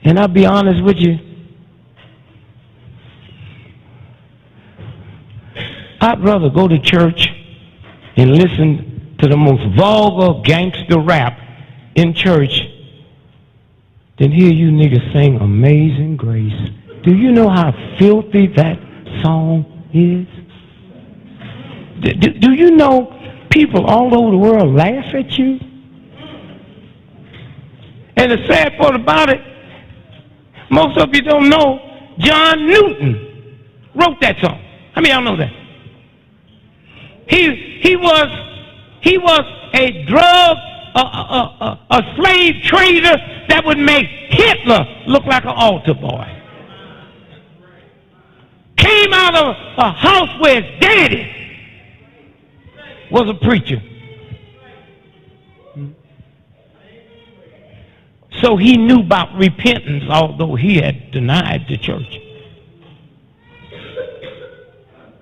And I'll be honest with you, I'd rather go to church and listen to the most vulgar gangster rap in church than hear you niggas sing Amazing Grace. Do you know how filthy that song is? Do you know people all over the world laugh at you? And the sad part about it, most of you don't know John Newton wrote that song. How many of y'all know that? He was a drug, a slave trader that would make Hitler look like an altar boy. Came out of a house where his daddy was a preacher. So he knew about repentance, although he had denied the church.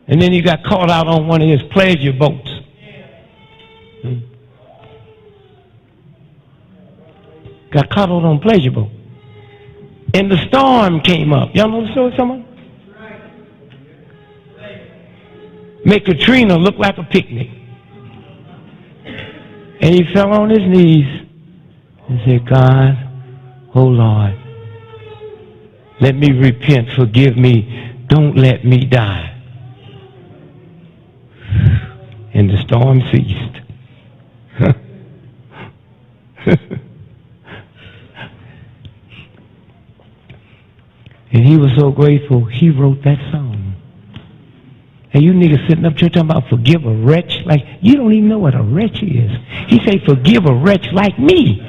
And then he got caught out on one of his pleasure boats. Got caught out on a pleasure boat. And the storm came up. Y'all know the story, someone? Make Katrina look like a picnic. And he fell on his knees and said, God, oh Lord, let me repent, forgive me, don't let me die. And the storm ceased. And he was so grateful, he wrote that song. And you niggas sitting up here talking about forgive a wretch like, you don't even know what a wretch is. He said, forgive a wretch like me.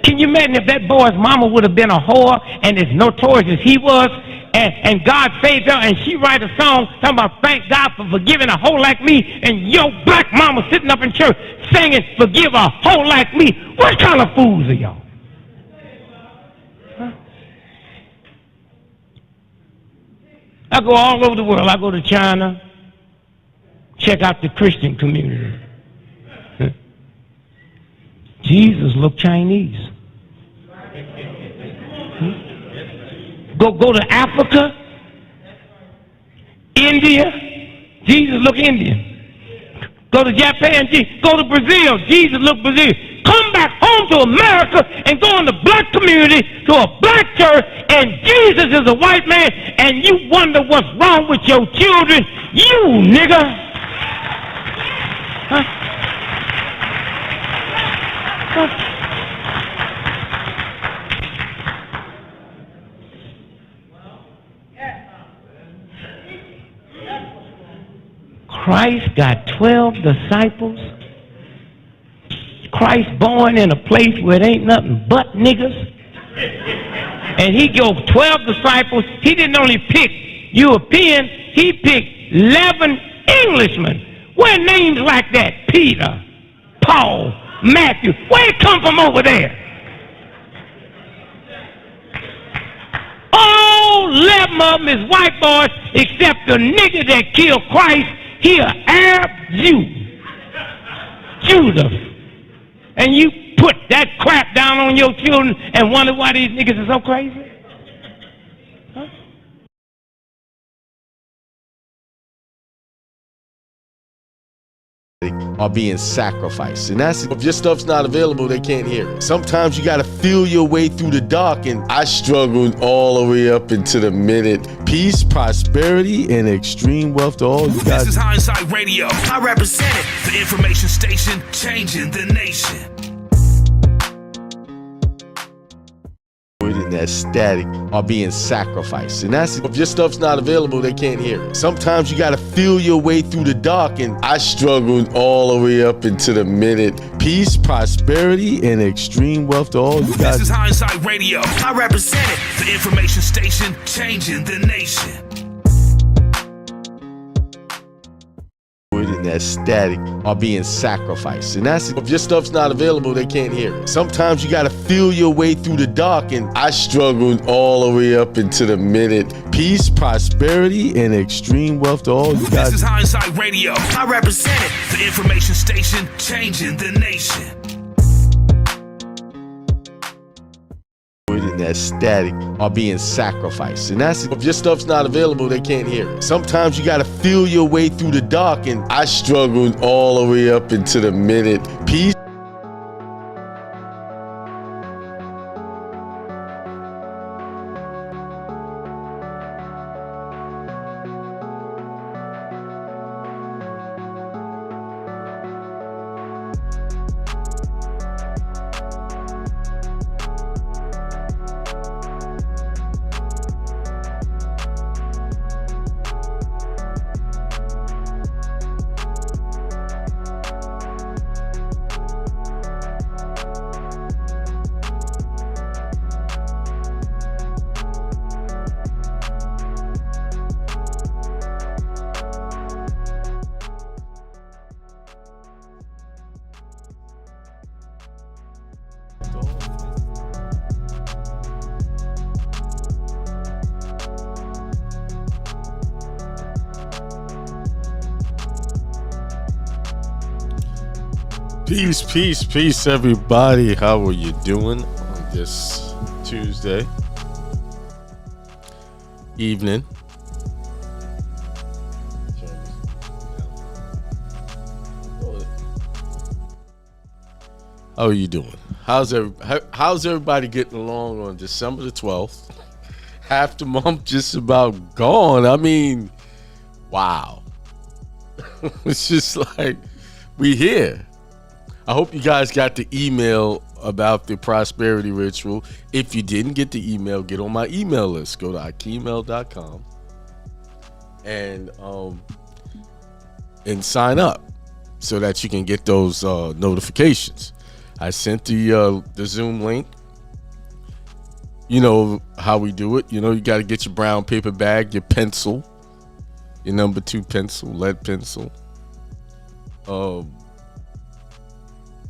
Can you imagine if that boy's mama would have been a whore and as notorious as he was, and God saved her, and she write a song talking about thank God for forgiving a hoe like me, and your black mama sitting up in church singing forgive a hoe like me. What kind of fools are y'all? Huh? I go all over the world. I go to China, check out the Christian community. Huh? Jesus looked Chinese. Huh? Go to Africa, India, Jesus look Indian. Go to Japan, go to Brazil, Jesus look Brazilian. Come back home to America and go in the black community to a black church, and Jesus is a white man, and you wonder what's wrong with your children. You nigga. Huh? Huh? Christ got 12 disciples. Christ born in a place where it ain't nothing but niggas. And he gave 12 disciples. He didn't only pick Europeans, he picked 11 Englishmen. Where names like that? Peter, Paul, Matthew. Where it come from over there? All 11 of them is white boys except the nigga that killed Christ. He an Arab Jew, Judah, and you put that crap down on your children and wonder why these niggas are so crazy? Huh? Are being sacrificed, and that's if your stuff's not available, they can't hear it. Sometimes you got to feel your way through the dark, and I struggled all the way up into the minute. Peace, prosperity, and extreme wealth to all you guys. This is Hindsight Radio. I represent it, the information station changing the nation. And that static are being sacrificed, and that's if your stuff's not available, they can't hear it. Sometimes you got to feel your way through the dark, and I struggled all the way up into the minute. Peace, prosperity, and extreme wealth to all you guys. This is Hindsight Radio. I represent it, the information station changing the nation. And that static are being sacrificed, and that's if your stuff's not available, they can't hear it. Sometimes you got to feel your way through the dark, and I struggled all the way up into the minute. Peace, prosperity, and extreme wealth to all you guys. This is Hindsight Radio. I represent it, the information station changing the nation. And and that static are being sacrificed. And that's, if your stuff's not available, they can't hear it. Sometimes you got to feel your way through the dark, and I struggled all the way up into the minute piece. Peace, everybody. How are you doing on this Tuesday evening? How are you doing? How's everybody getting along on December the 12th? Half the month just about gone. I mean, wow. It's just like we here. I hope you guys got the email about the prosperity ritual. If you didn't get the email, get on my email list. Go to akemail.com and sign up so that you can get those notifications. I sent the Zoom link. You know how we do it. You know, you got to get your brown paper bag, your pencil, your number 2 pencil, lead pencil.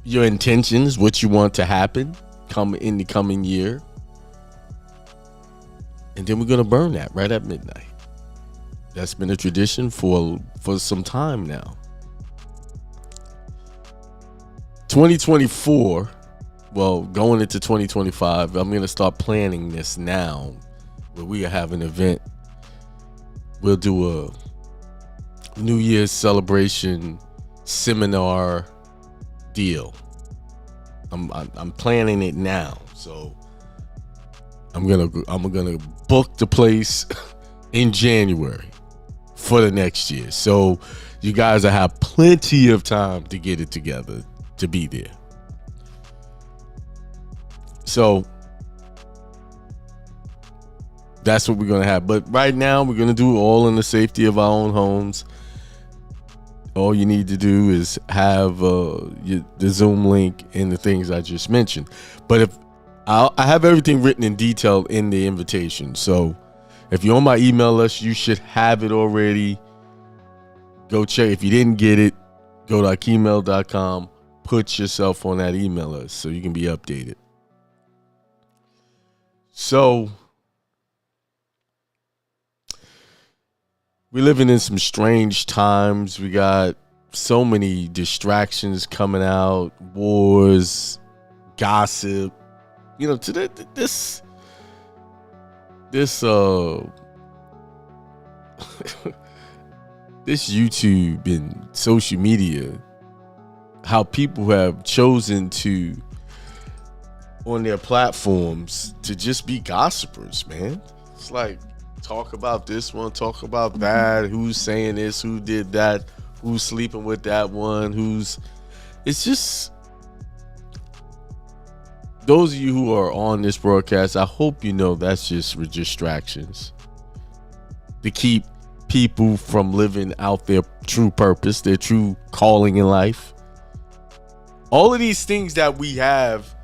Your intentions, what you want to happen come in the coming year. And then we're going to burn that right at midnight. That's been a tradition for some time now. 2024, well, going into 2025, I'm going to start planning this now, where we have an event. We'll do a New Year's celebration seminar deal. I'm planning it now, so I'm gonna book the place in January for the next year. So you guys will have plenty of time to get it together to be there. So that's what we're gonna have. But right now we're gonna do it all in the safety of our own homes. All you need to do is have the Zoom link and the things I just mentioned. But if I have everything written in detail in the invitation. So if you're on my email list, you should have it already. Go check. If you didn't get it, go to akemail.com. Put yourself on that email list so you can be updated. So we're living in some strange times. We got so many distractions coming out, wars, gossip. You know, today this this YouTube and social media, how people have chosen to on their platforms to just be gossipers, man. It's like, talk about this one, talk about that, who's saying this, who did that, who's sleeping with that one, it's just, those of you who are on this broadcast, I hope you know that's just distractions to keep people from living out their true purpose, their true calling in life. All of these things that we have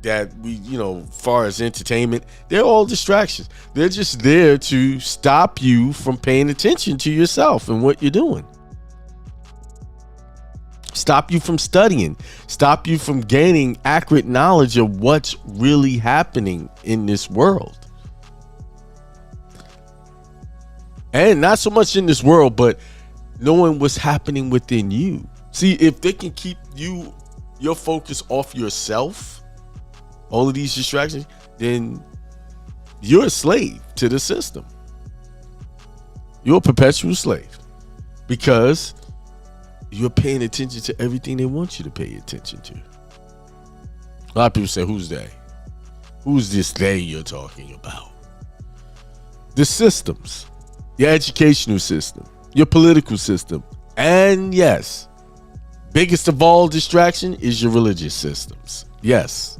that we, you know, far as entertainment, they're all distractions. They're just there to stop you from paying attention to yourself and what you're doing. Stop you from studying. Stop you from gaining accurate knowledge of what's really happening in this world. And not so much in this world, but knowing what's happening within you. See, if they can keep your focus off yourself, all of these distractions, then you're a slave to the system. You're a perpetual slave because you're paying attention to everything they want you to pay attention to. A lot of people say, who's they? Who's this they you're talking about? The systems, your educational system, your political system, and yes, biggest of all distraction is your religious systems. Yes.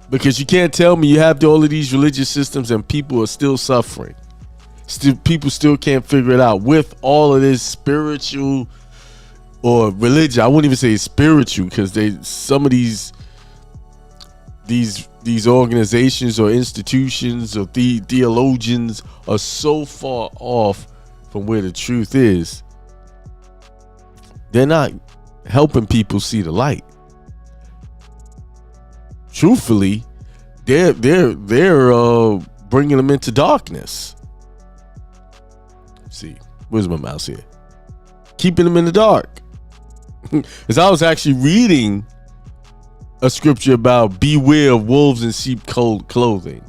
Because you can't tell me you have all of these religious systems and people are still suffering. People still can't figure it out with all of this spiritual or religion. I wouldn't even say spiritual because some of these organizations or institutions or theologians are so far off from where the truth is. They're not helping people see the light. Truthfully, they're bringing them into darkness. Let's see, where's my mouse here? Keeping them in the dark. As I was actually reading a scripture about beware of wolves in sheep clothing.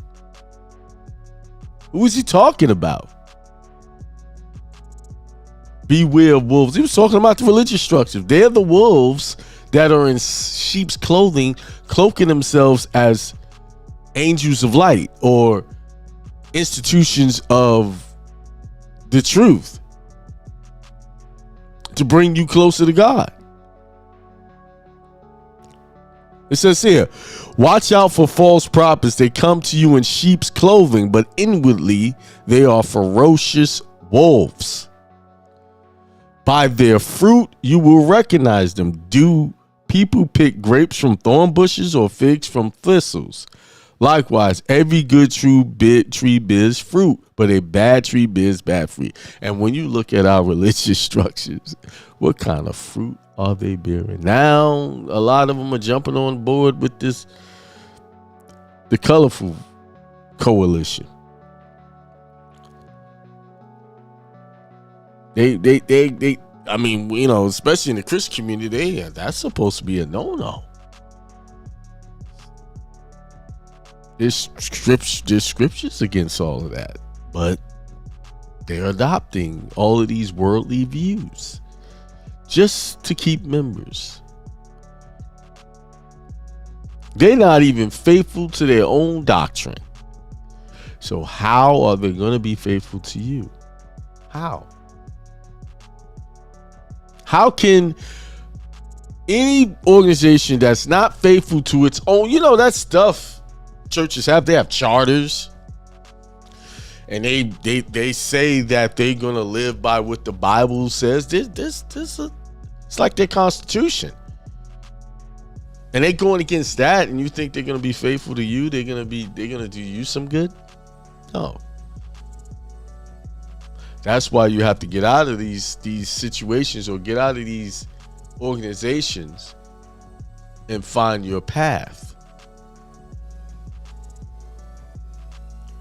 Who is he talking about? Beware of wolves. He was talking about the religious structures. They're the wolves that are in sheep's clothing, cloaking themselves as angels of light or institutions of the truth to bring you closer to God. It says here, watch out for false prophets. They come to you in sheep's clothing, but inwardly they are ferocious wolves. By their fruit you will recognize them. Do people pick grapes from thorn bushes or figs from thistles? Likewise, every good tree bears fruit, but a bad tree bears bad fruit. And when you look at our religious structures, what kind of fruit are they bearing? Now, a lot of them are jumping on board with the colorful coalition. They I mean, you know, especially in the Christian community, that's supposed to be a no-no. There's scriptures against all of that, but they're adopting all of these worldly views just to keep members. They're not even faithful to their own doctrine. So how are they going to be faithful to you? How? How can any organization that's not faithful to its own, you know, that stuff churches have, they have charters and they say that they're going to live by what the Bible says. It's like their constitution. And they going against that, and you think they're going to be faithful to you? They're going to do you some good? No. That's why you have to get out of these situations or get out of these organizations and find your path.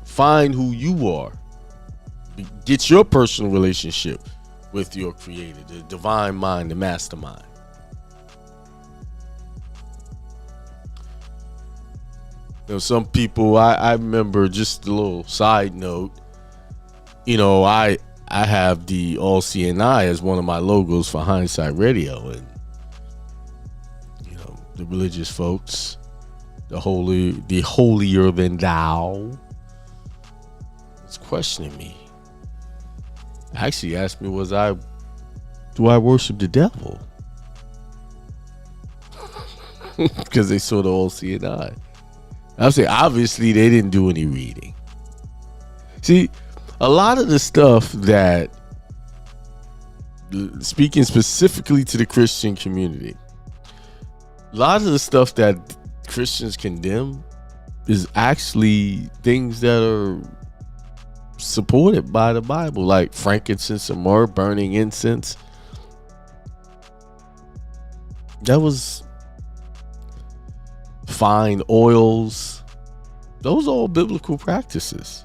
Find who you are. Get your personal relationship with your creator, the divine mind, the mastermind. You know, some people, I remember, just a little side note, you know, I have the All Seeing Eye as one of my logos for Hindsight Radio, and you know, the religious folks, the holier than thou, is questioning me. Actually asked me, do I worship the devil? Because they saw the All Seeing Eye. I say, obviously they didn't do any reading. See, a lot of the stuff that, speaking specifically to the Christian community, a lot of the stuff that Christians condemn is actually things that are supported by the Bible, like frankincense and myrrh, burning incense. That was fine oils. Those are all biblical practices.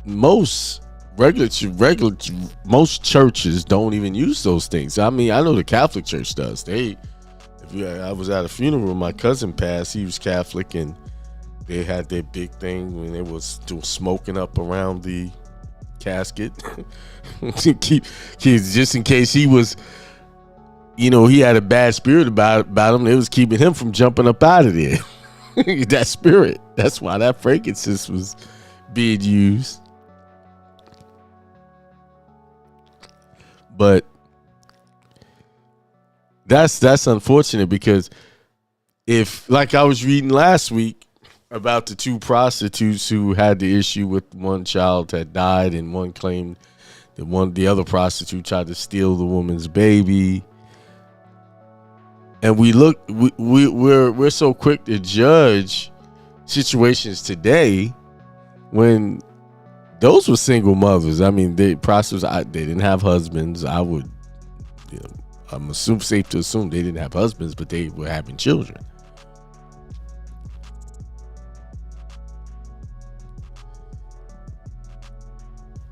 Most regular most churches don't even use those things. I mean, I know the Catholic Church does. I was at a funeral, my cousin passed. He was Catholic, and they had their big thing when they was doing smoking up around the casket. Just in case he was, he had a bad spirit about him. It was keeping him from jumping up out of there. That spirit. That's why that frankincense was being used. But that's unfortunate, because if, like I was reading last week about the two prostitutes who had the issue with one child had died, and one claimed that the other prostitute tried to steal the woman's baby. And we're so quick to judge situations today when those were single mothers. I mean, prostitutes, they didn't have husbands. I'm safe to assume they didn't have husbands, but they were having children.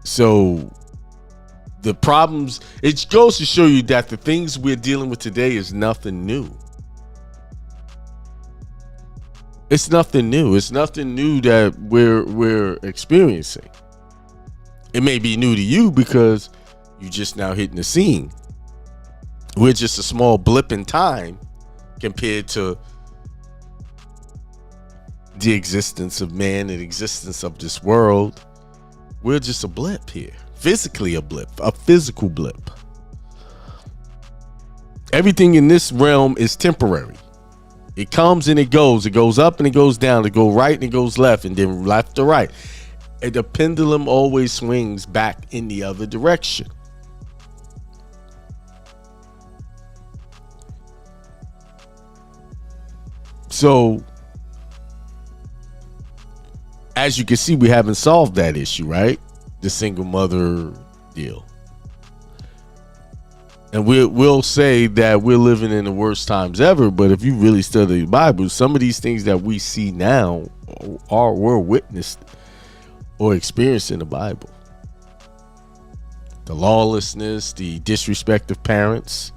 So the problems, it goes to show you that the things we're dealing with today is nothing new. It's nothing new. It's nothing new that we're experiencing. It may be new to you because you just now hitting the scene. We're just a small blip in time compared to the existence of man and existence of this world. We're just a blip here. Physically a blip. A physical blip. Everything in this realm is temporary. It comes and it goes. It goes up and it goes down. It goes right and it goes left, and then left to right. And the pendulum always swings back in the other direction. So, as you can see, we haven't solved that issue, right? The single mother deal. And we'll say that we're living in the worst times ever, but if you really study the Bible, some of these things that we see now were witnessed or experienced in the Bible. The lawlessness, the disrespect of parents,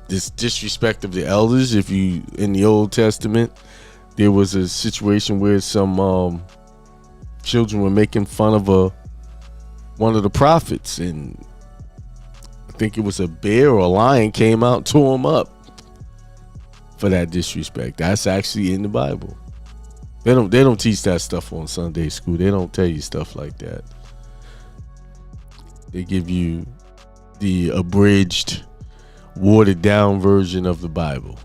this disrespect of the elders. If you, in the Old Testament, there was a situation where some children were making fun of one of the prophets, and I think it was a bear or a lion came out and tore him up for that disrespect. That's actually in the Bible. They don't teach that stuff on Sunday school. They don't tell you stuff like that. They give you the abridged, watered down version of the Bible.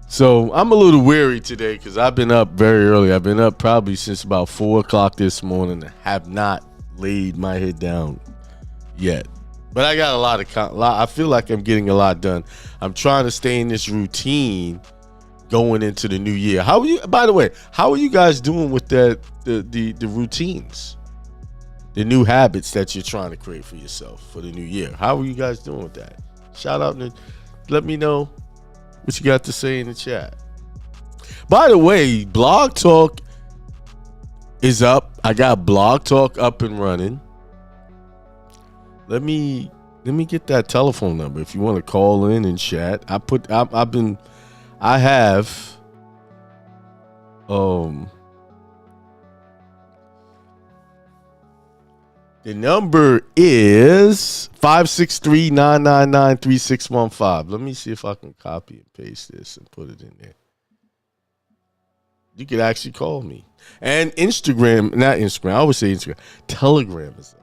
So I'm a little weary today because I've been up very early. I've been up probably since about 4 o'clock this morning and have not laid my head down yet. But I got a lot I feel like I'm getting a lot done. I'm trying to stay in this routine going into the new year. How are you, by the way, how are you guys doing with the routines? The new habits that you're trying to create for yourself for the new year. How are you guys doing with that? Shout out and let me know what you got to say in the chat. By the way, Blog Talk is up. I got Blog Talk up and running. Let me get that telephone number if you want to call in and chat. I have the number is 563-999-3615. Let me see if I can copy and paste this and put it in there. You could actually call me. And Instagram, not Instagram, I always say Instagram. Telegram is up.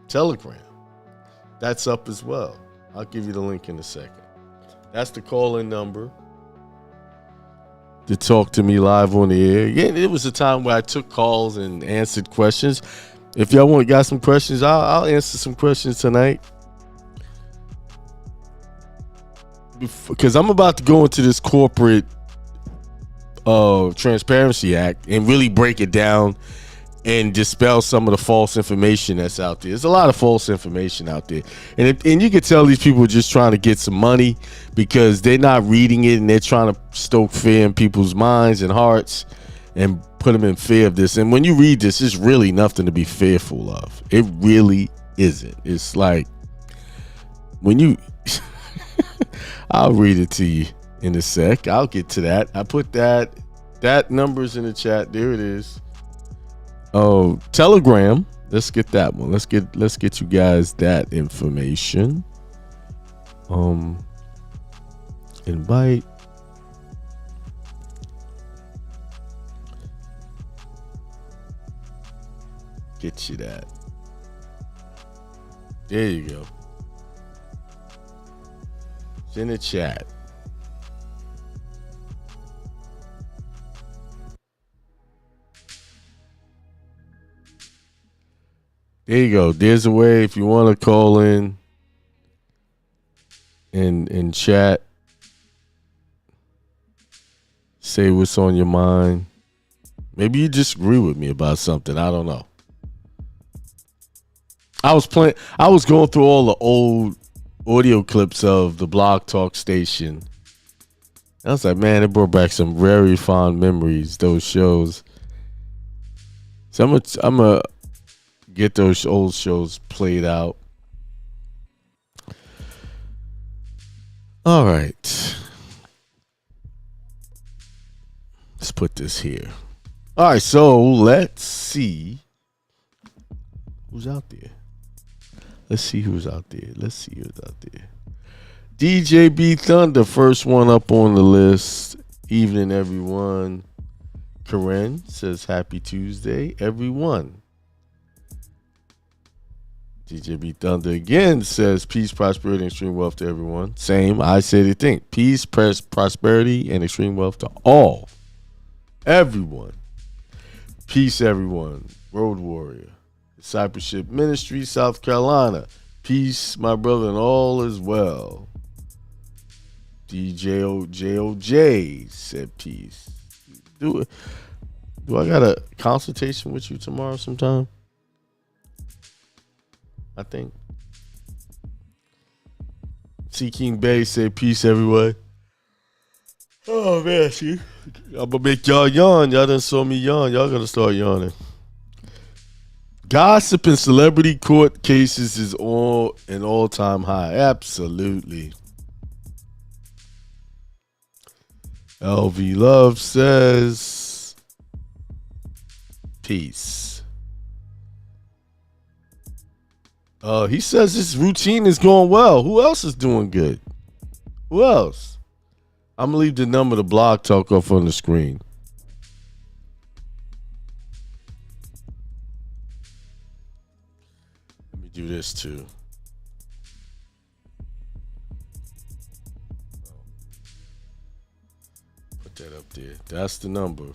Telegram. That's up as well. I'll give you the link in a second. That's the call-in number to talk to me live on the air. Yeah, it was a time where I took calls and answered questions. If y'all got some questions, I'll answer some questions tonight. Because I'm about to go into this corporate Transparency Act and really break it down and dispel some of the false information that's out there. There's a lot of false information out there. And you can tell these people are just trying to get some money because they're not reading it and they're trying to stoke fear in people's minds and hearts. and put them in fear of this. And when you read this, it's really nothing to be fearful of. It really isn't. It's like when you I'll read it to you in a sec. I'll get to that. I put that number's in the chat. There it is. Oh, Telegram. Let's get that one. Let's get you guys that information. Invite. Get you that. There you go. It's in the chat. There you go. There's a way if you want to call in and chat. Say what's on your mind. Maybe you disagree with me about something. I don't know. I was going through all the old audio clips of the Blog Talk station. I was like, man, it brought back some very fond memories, those shows. So I'm gonna get those old shows played out. All right. Let's put this here. All right, so let's see who's out there. Let's see who's out there. DJ B Thunder, first one up on the list. Evening, everyone. Karen says happy Tuesday, everyone. DJ B Thunder again says peace, prosperity, and extreme wealth to everyone. Same, I say the thing. Peace, prosperity, and extreme wealth to all. Everyone. Peace, everyone. Road Warrior. Discipleship Ministry, South Carolina. Peace, my brother, and all is well. DJOJ said peace. Do I got a consultation with you tomorrow sometime? I think. C King Bay said peace, everyone. Oh man, see, I'm gonna make y'all yawn. Y'all done saw me yawn. Y'all gonna start yawning. Gossip and celebrity court cases is an all-time high. Absolutely. LV Love says peace. He says his routine is going well. Who else is doing good? Who else? I'm gonna leave the number to Blog Talk off on the screen. Let me do this too. Put that up there. That's the number.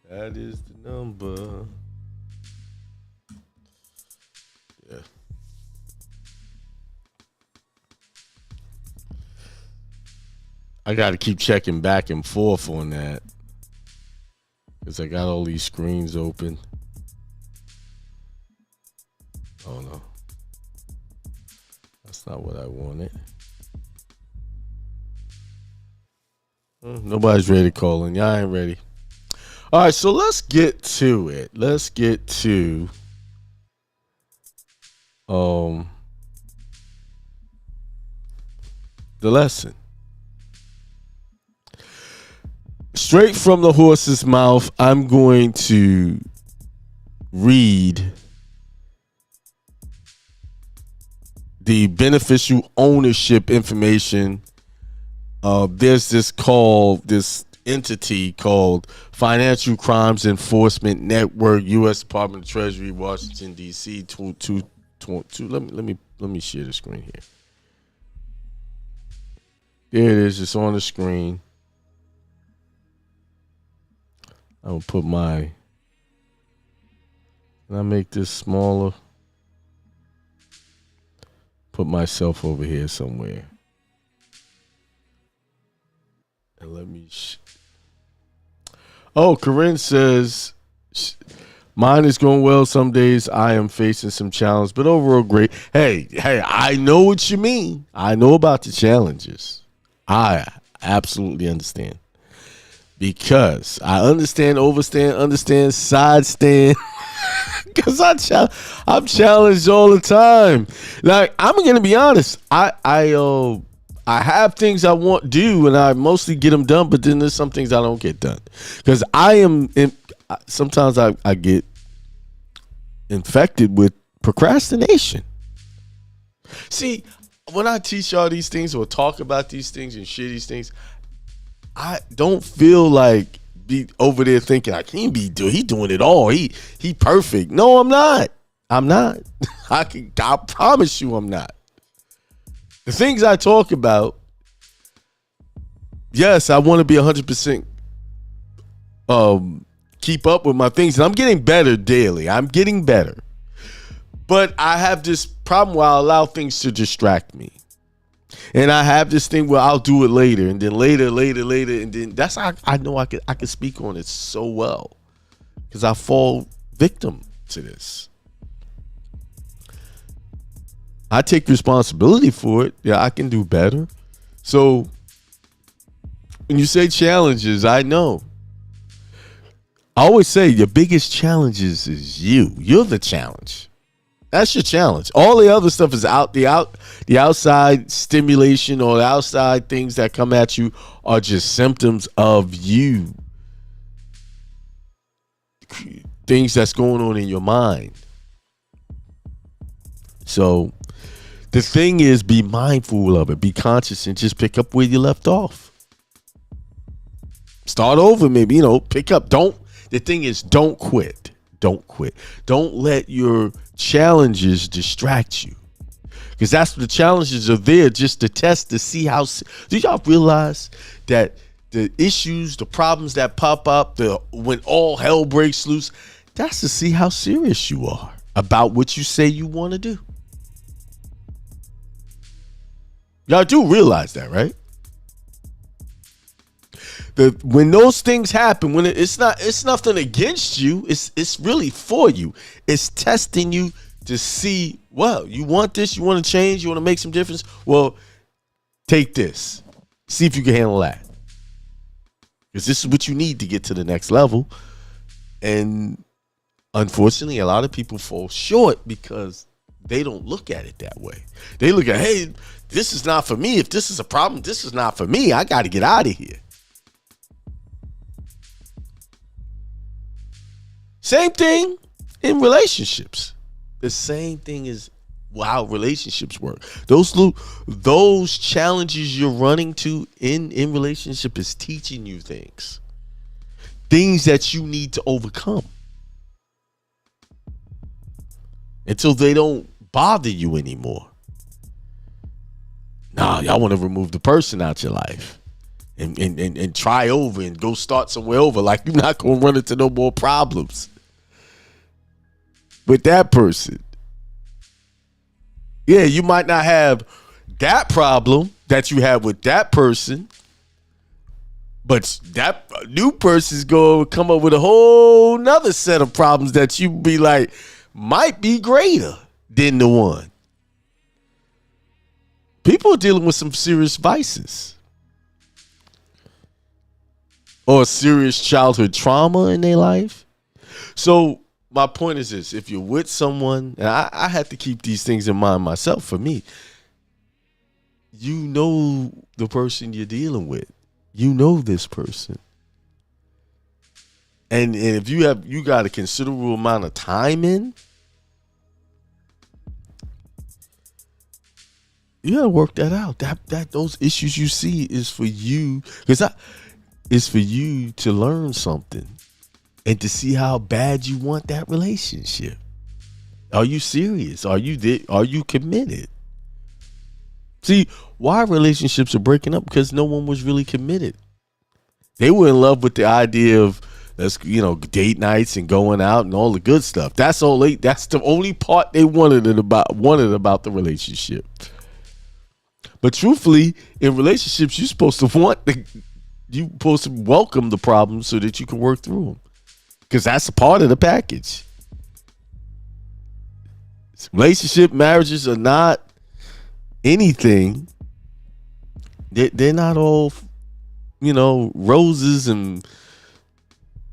That is the number. Yeah. I got to keep checking back and forth on that because I got all these screens open. Oh no. That's not what I wanted. Nobody's ready to call in. Y'all ain't ready. All right, so let's get to it. Let's get to the lesson. Straight from the horse's mouth, I'm going to read the beneficial ownership information. There's this entity called Financial Crimes Enforcement Network, U.S. Department of Treasury, Washington D.C. Let me share the screen here. There it is. It's on the screen. I'm gonna put can I make this smaller? Put myself over here somewhere. And let me. Corinne says, Mine is going well. Some days I am facing some challenge, but overall great. Hey, I know what you mean. I know about the challenges. I absolutely understand. Because I understand, understand, side stand. Because I'm challenged all the time. Like, I'm going to be honest. I have things I want to do, and I mostly get them done, but then there's some things I don't get done. Because sometimes I get infected with procrastination. See, when I teach y'all these things or talk about these things and share these things, I don't feel like be over there thinking I can't he doing it all. He perfect. No, I'm not. I promise you I'm not. The things I talk about, yes, I want to be 100% keep up with my things, and I'm getting better daily. I'm getting better. But I have this problem where I allow things to distract me. And I have this thing where I'll do it later, and then later, and then that's how I know I can speak on it so well, because I fall victim to this. I take responsibility for it. Yeah, I can do better. So when you say challenges, I know. I always say your biggest challenges is you. You're the challenge. That's your challenge. All the other stuff is the outside stimulation or the outside things that come at you are just symptoms of you. Things that's going on in your mind. So the thing is, be mindful of it. Be conscious and just pick up where you left off. Start over, maybe, pick up. The thing is, don't quit. Don't quit. Don't let your challenges distract you, because that's what the challenges are there, just to test to see how. Do y'all realize that the issues, the problems that pop up, when all hell breaks loose, that's to see how serious you are about what you say you want to do. Y'all do realize that, right? When those things happen, when it's nothing against you, it's really for you. It's testing you to see, well, you want this, you want to change, you want to make some difference. Well, take this. See if you can handle that. Because this is what you need to get to the next level. And unfortunately, a lot of people fall short because they don't look at it that way. They look at, hey, this is not for me. If this is a problem, this is not for me. I got to get out of here. Same thing in relationships. The same thing is how relationships work. Those challenges you're running to in relationship is teaching you things that you need to overcome until they don't bother you anymore. Nah, y'all want to remove the person out your life and try over and go start somewhere over. Like, you're not going to run into no more problems with that person. Yeah, you might not have that problem that you have with that person, but that new person's going to come up with a whole nother set of problems that you be like, might be greater than the one. People are dealing with some serious vices or serious childhood trauma in their life. So my point is this: if you're with someone, and I had to keep these things in mind myself, for me, you know the person you're dealing with. You know this person. And if you got a considerable amount of time in, you gotta work that out. That those issues you see is for you, because it's for you to learn something and to see how bad you want that relationship. Are you serious? Are you committed? See, why relationships are breaking up? Because no one was really committed. They were in love with the idea of, date nights and going out and all the good stuff. That's the only part they wanted about the relationship. But truthfully, in relationships, you're supposed to welcome the problems so that you can work through them. because that's a part of the package. Relationship, marriages are not anything. They're not all, roses and,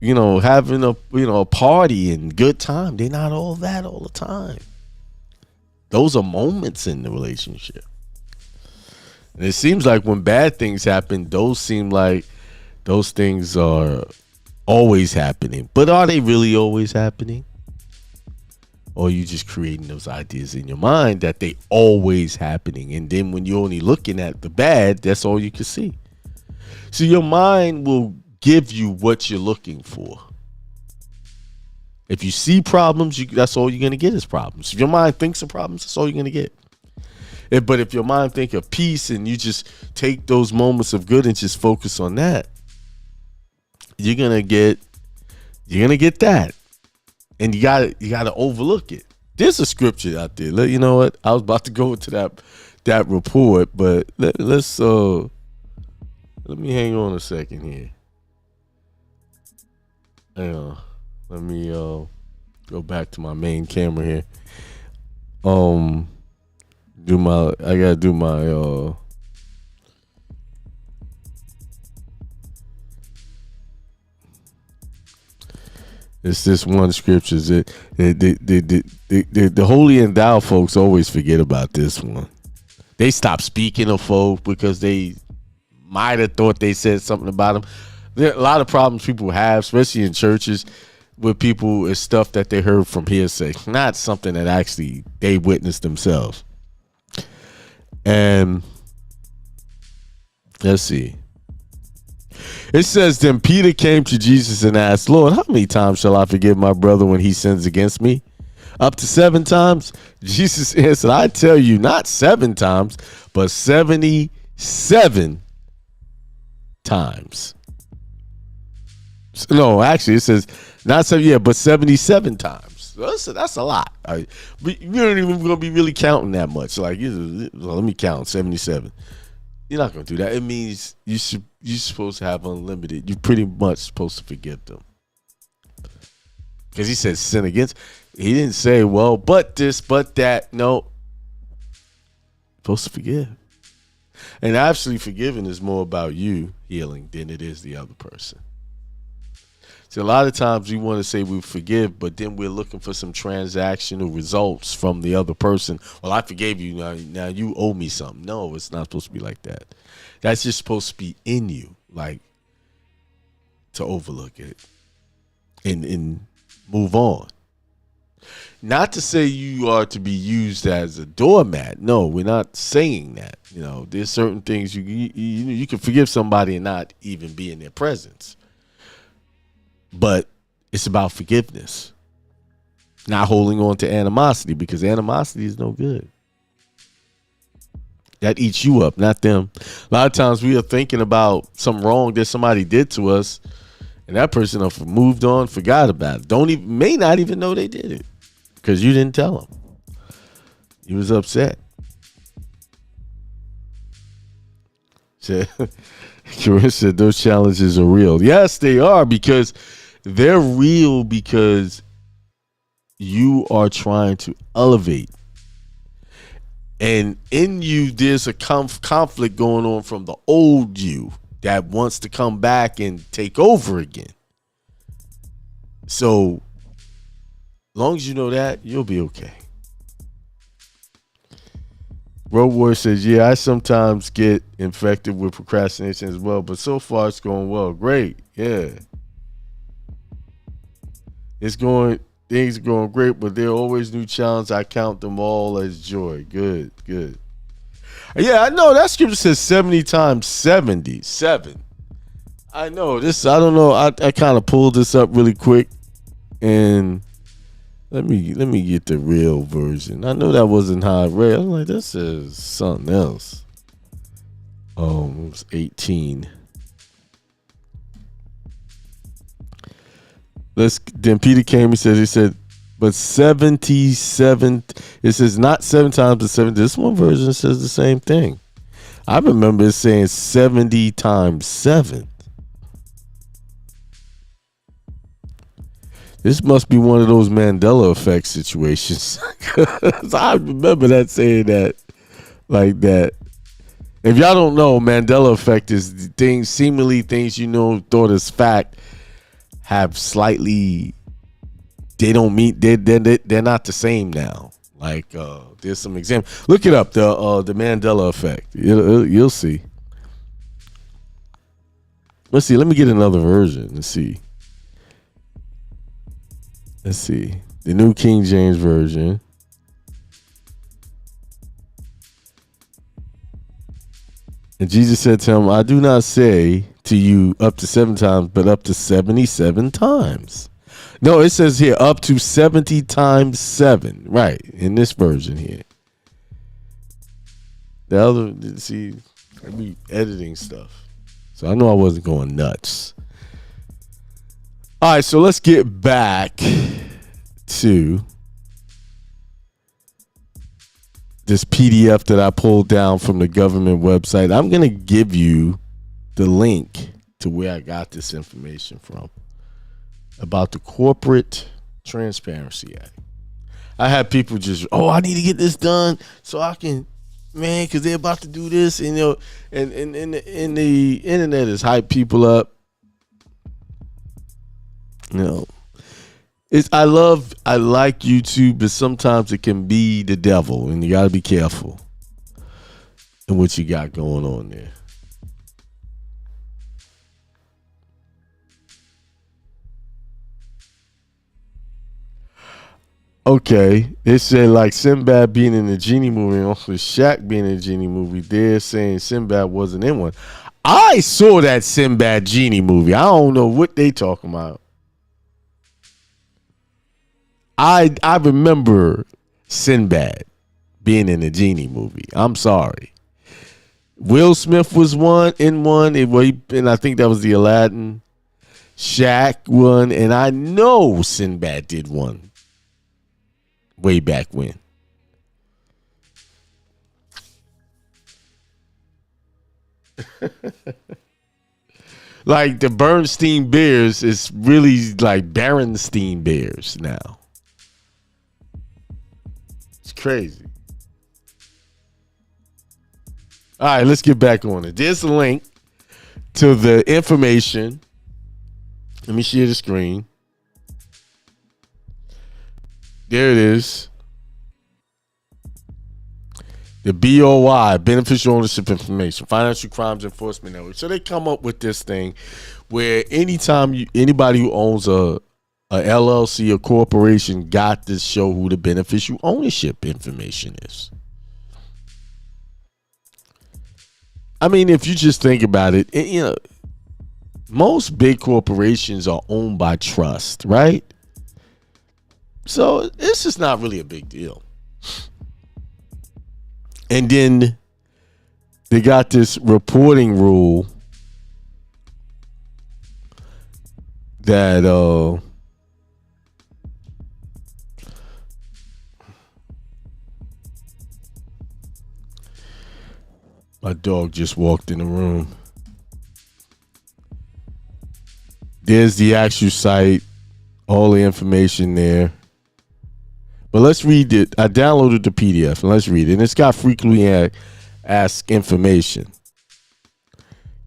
having a party and good time. They're not all that all the time. Those are moments in the relationship. And it seems like when bad things happen, those seem like those things are always happening. But are they really always happening? Or are you just creating those ideas in your mind that they always happening? And then when you're only looking at the bad, that's all you can see. So your mind will give you what you're looking for. If you see problems, that's all you're going to get is problems. If your mind thinks of problems, that's all you're going to get. But if your mind think of peace and you just take those moments of good and just focus on that, you're gonna get that. And you gotta overlook it. There's a scripture out there. You know what? I was about to go into that report, but let's let me hang on a second here. Let me go back to my main camera here. I gotta do my it's this one scripture that the holy and thou folks always forget about this one. They stop speaking of folk because they might have thought they said something about them. There are a lot of problems people have, especially in churches, with people is stuff that they heard from hearsay, not something that actually they witnessed themselves. And let's see. It says, then Peter came to Jesus and asked, Lord, how many times shall I forgive my brother when he sins against me? Up to 7 times? Jesus answered, I tell you, not 7 times, but 77 times. No, actually, it says not 7, but 77 times. That's a lot. But you're not even going to be really counting that much. Like, let me count 77. You're not going to do that. It means you're supposed to have unlimited. You're pretty much supposed to forgive them. Because he said sin against. He didn't say, well, but this, but that. No. Supposed to forgive. And actually forgiving is more about you healing than it is the other person. So a lot of times we want to say we forgive, but then we're looking for some transactional results from the other person. Well, I forgave you. Now you owe me something. No, it's not supposed to be like that. That's just supposed to be in you, like to overlook it and move on. Not to say you are to be used as a doormat. No, we're not saying that. There's certain things you can forgive somebody and not even be in their presence. But it's about forgiveness, not holding on to animosity, because animosity is no good. That eats you up, not them. A lot of times we are thinking about some wrong that somebody did to us, and that person moved on, forgot about it. May not even know they did it because you didn't tell them. You was upset. Corinne said those challenges are real. Yes, they are, because they're real, because you are trying to elevate. And in you, there's a conflict going on from the old you that wants to come back and take over again. So, as long as you know that, you'll be okay. Road Warrior says, yeah, I sometimes get infected with procrastination as well, but so far it's going well. Great. Yeah. Things are going great, but there are always new challenges. I count them all as joy. Good. Yeah, I know that scripture says 70 times 77. I know this. I don't know. I kind of pulled this up really quick, and let me get the real version. I know that wasn't how I read. I'm like, this is something else. It was 18. Then Peter came. He said, but 77. It says not 7 times, but 7. This one version says the same thing. I remember it saying 70 times 7. This must be one of those Mandela effect situations. 'Cause I remember that saying that like that. If y'all don't know, Mandela effect is seemingly things thought as fact have slightly. They don't meet. They're not the same now. Like there's some examples. Look it up. The Mandela effect. You'll see. Let's see. Let me get another version. Let's see. The New King James Version. And Jesus said to him, I do not say to you up to 7 times, but up to 77 times. No, it says here up to 70 times 7. Right, in this version here. The other, see, I be editing stuff. So I know I wasn't going nuts. All right, so let's get back to this PDF that I pulled down from the government website. I'm going to give you the link to where I got this information from about the Corporate Transparency Act. I had people just, I need to get this done so I can, because they're about to do this, and and the internet is hype people up. I like YouTube, but sometimes it can be the devil, and you got to be careful in what you got going on there. Okay, it said like Sinbad being in the Genie movie and also Shaq being in the Genie movie. They're saying Sinbad wasn't in one. I saw that Sinbad Genie movie. I don't know what they talking about. I remember Sinbad being in the Genie movie. I'm sorry. Will Smith was in one, and I think that was the Aladdin. Shaq won, and I know Sinbad did one way back when. Like the Bernstein Bears is really like Berenstein Bears now. It's crazy. All right, let's get back on it. There's a link to the information. Let me share the screen. There it is. The BOI, Beneficial Ownership Information, Financial Crimes Enforcement Network. So they come up with this thing where anytime anybody who owns a LLC, a corporation, got to show who the beneficial ownership information is. I mean, if you just think about it, most big corporations are owned by trust, right? So this is not really a big deal. And then they got this reporting rule that my dog just walked in the room. There's the actual site, all the information there. But let's read it. I downloaded the PDF and let's read it. And it's got frequently asked information.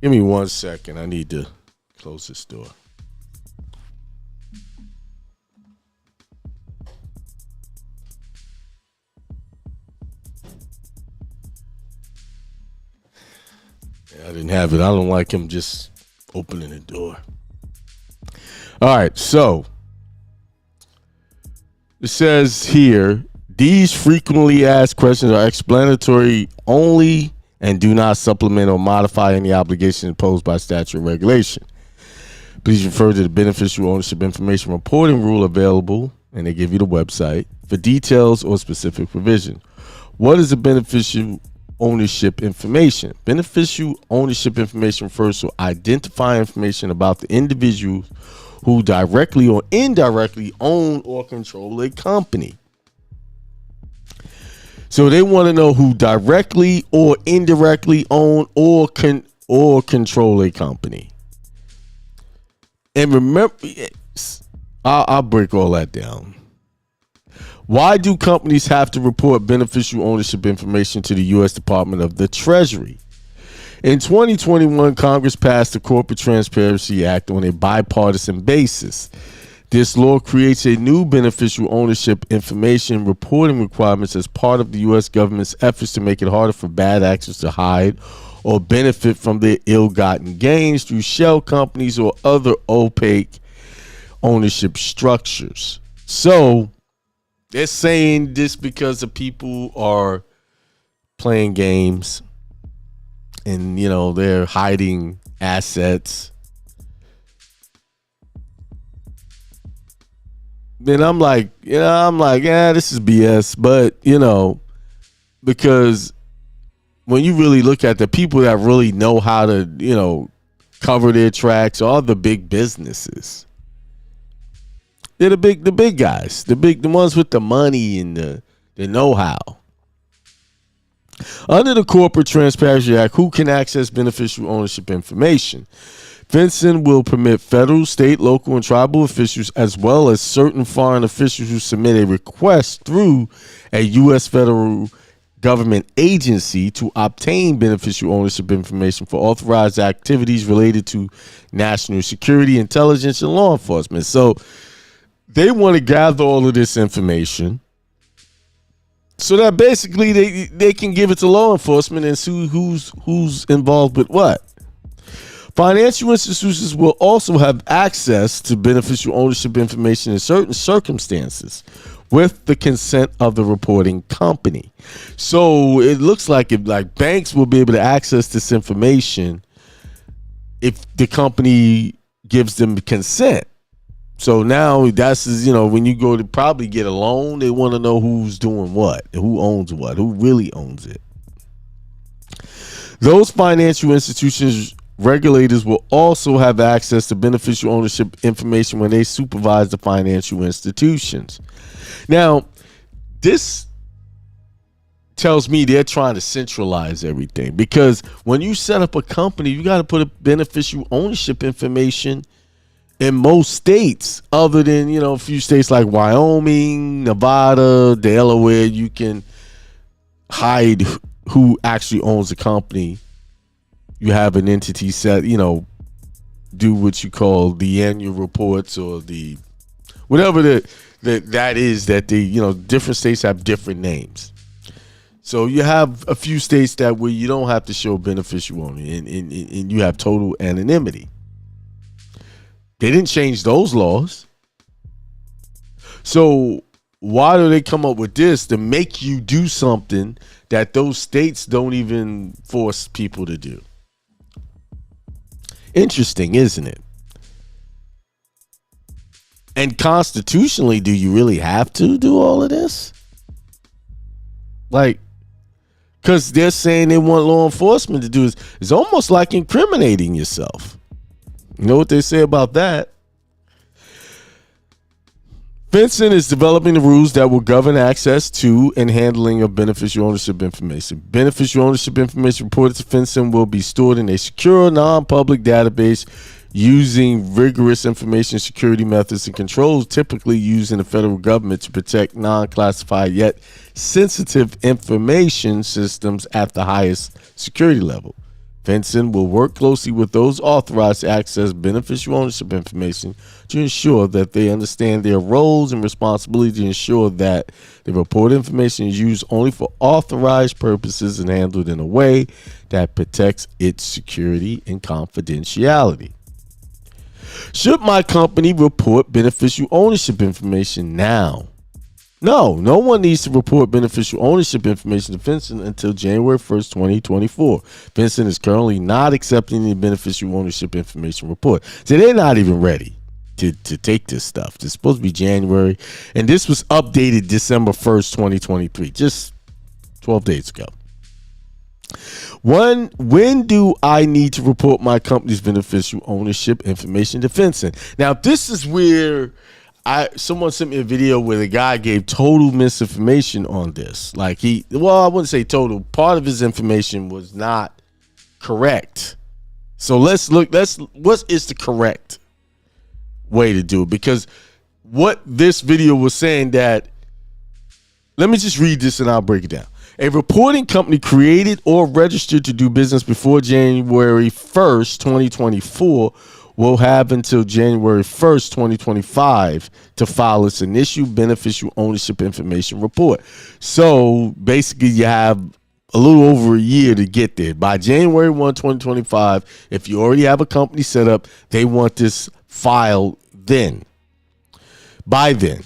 Give me 1 second. I need to close this door. Yeah, I didn't have it. I don't like him just opening the door. All right, so it says here, these frequently asked questions are explanatory only and do not supplement or modify any obligation imposed by statute or regulation. Please refer to the Beneficial Ownership Information Reporting Rule available, and they give you the website, for details or specific provision. What is a beneficial ownership information? Beneficial ownership information refers to identifying information about the individuals who directly or indirectly own or control a company. So they want to know who directly or indirectly own or control a company. And remember, I'll break all that down. Why do companies have to report beneficial ownership information to the U.S. Department of the Treasury? In 2021, Congress passed the Corporate Transparency Act on a bipartisan basis. This law creates a new beneficial ownership information reporting requirements as part of the U.S. government's efforts to make it harder for bad actors to hide or benefit from their ill-gotten gains through shell companies or other opaque ownership structures. So they're saying this because the people are playing games and, they're hiding assets. Then I'm like, this is BS. But, because when you really look at the people that really know how to, cover their tracks are the big businesses. They're the big guys, the ones with the money and the know-how. Under the Corporate Transparency Act, who can access beneficial ownership information? FinCEN will permit federal, state, local, and tribal officials, as well as certain foreign officials who submit a request through a U.S. federal government agency to obtain beneficial ownership information for authorized activities related to national security, intelligence, and law enforcement. So they want to gather all of this information so that basically they can give it to law enforcement and see who's involved with what. Financial institutions will also have access to beneficial ownership information in certain circumstances with the consent of the reporting company. So it looks like banks will be able to access this information if the company gives them consent. So now that's, when you go to probably get a loan, they want to know who's doing what, who owns what, who really owns it. Those financial institutions, regulators will also have access to beneficial ownership information when they supervise the financial institutions. Now, this tells me they're trying to centralize everything, because when you set up a company, you got to put a beneficial ownership information in most states, other than, a few states like Wyoming, Nevada, Delaware. You can hide who actually owns the company. You have an entity set, do what you call the annual reports or the whatever that is that different states have different names. So you have a few states that where you don't have to show beneficial owner and you have total anonymity. They didn't change those laws. So why do they come up with this to make you do something that those states don't even force people to do? Interesting, isn't it? And constitutionally, do you really have to do all of this? Because they're saying they want law enforcement to do this. It's almost like incriminating yourself. You know what they say about that? FinCEN is developing the rules that will govern access to and handling of beneficial ownership information. Beneficial ownership information reported to FinCEN will be stored in a secure, non-public database using rigorous information security methods and controls typically used in the federal government to protect non-classified yet sensitive information systems at the highest security level. FinCEN will work closely with those authorized to access beneficial ownership information to ensure that they understand their roles and responsibility to ensure that the reported information is used only for authorized purposes and handled in a way that protects its security and confidentiality. Should my company report beneficial ownership information now? No one needs to report beneficial ownership information to FinCEN until January 1st, 2024. FinCEN is currently not accepting the beneficial ownership information report. So they're not even ready to take this stuff. It's supposed to be January, and this was updated December 1st, 2023, just 12 days ago. When do I need to report my company's beneficial ownership information to FinCEN? Now, this is where someone sent me a video where the guy gave total misinformation on this. I wouldn't say total. Part of his information was not correct. So let's look. What is the correct way to do it? Because what this video was saying that, let me just read this and I'll break it down. A reporting company created or registered to do business before January 1st, 2024 will have until January 1st, 2025 to file its initial beneficial ownership information report. So basically you have a little over a year to get there. By January 1, 2025, if you already have a company set up, they want this filed then. By then.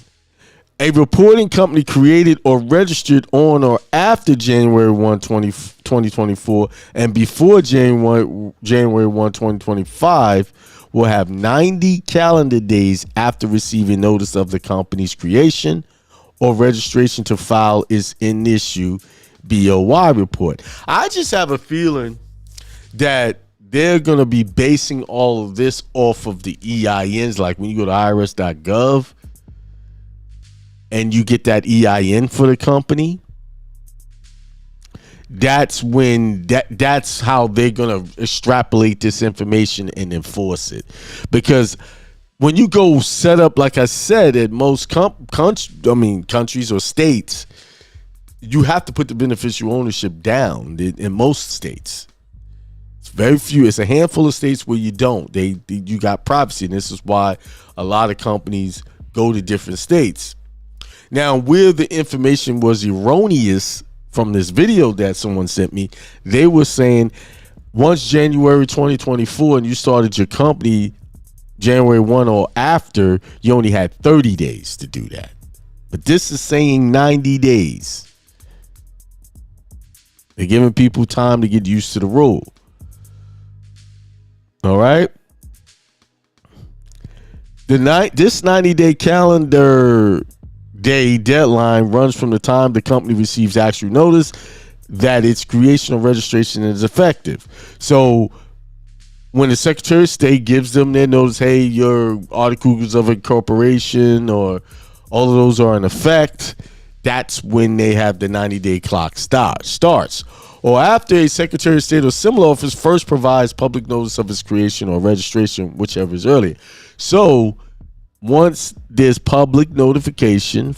A reporting company created or registered on or after January 1, 2024 and before January 1, 2025 will have 90 calendar days after receiving notice of the company's creation or registration to file its initial BOI report. I just have a feeling that they're going to be basing all of this off of the EINs, like when you go to irs.gov and you get that EIN for the company. That's when that's how they're going to extrapolate this information and enforce it. Because when you go set up, like I said, at most countries or states, you have to put the beneficial ownership down in most states. It's very few. It's a handful of states where you don't. You got privacy, and this is why a lot of companies go to different states. Now, where the information was erroneous from this video that someone sent me, they were saying once January 2024 and you started your company January 1 or after, you only had 30 days to do that. But this is saying 90 days. They're giving people time to get used to the rule. All right. This 90-day calendar day deadline runs from the time the company receives actual notice that its creation or registration is effective. So when the Secretary of State gives them their notice, hey, your articles of incorporation or all of those are in effect, that's when they have the 90-day clock starts. Or after a Secretary of State or similar office first provides public notice of its creation or registration, whichever is earlier. So once there's public notification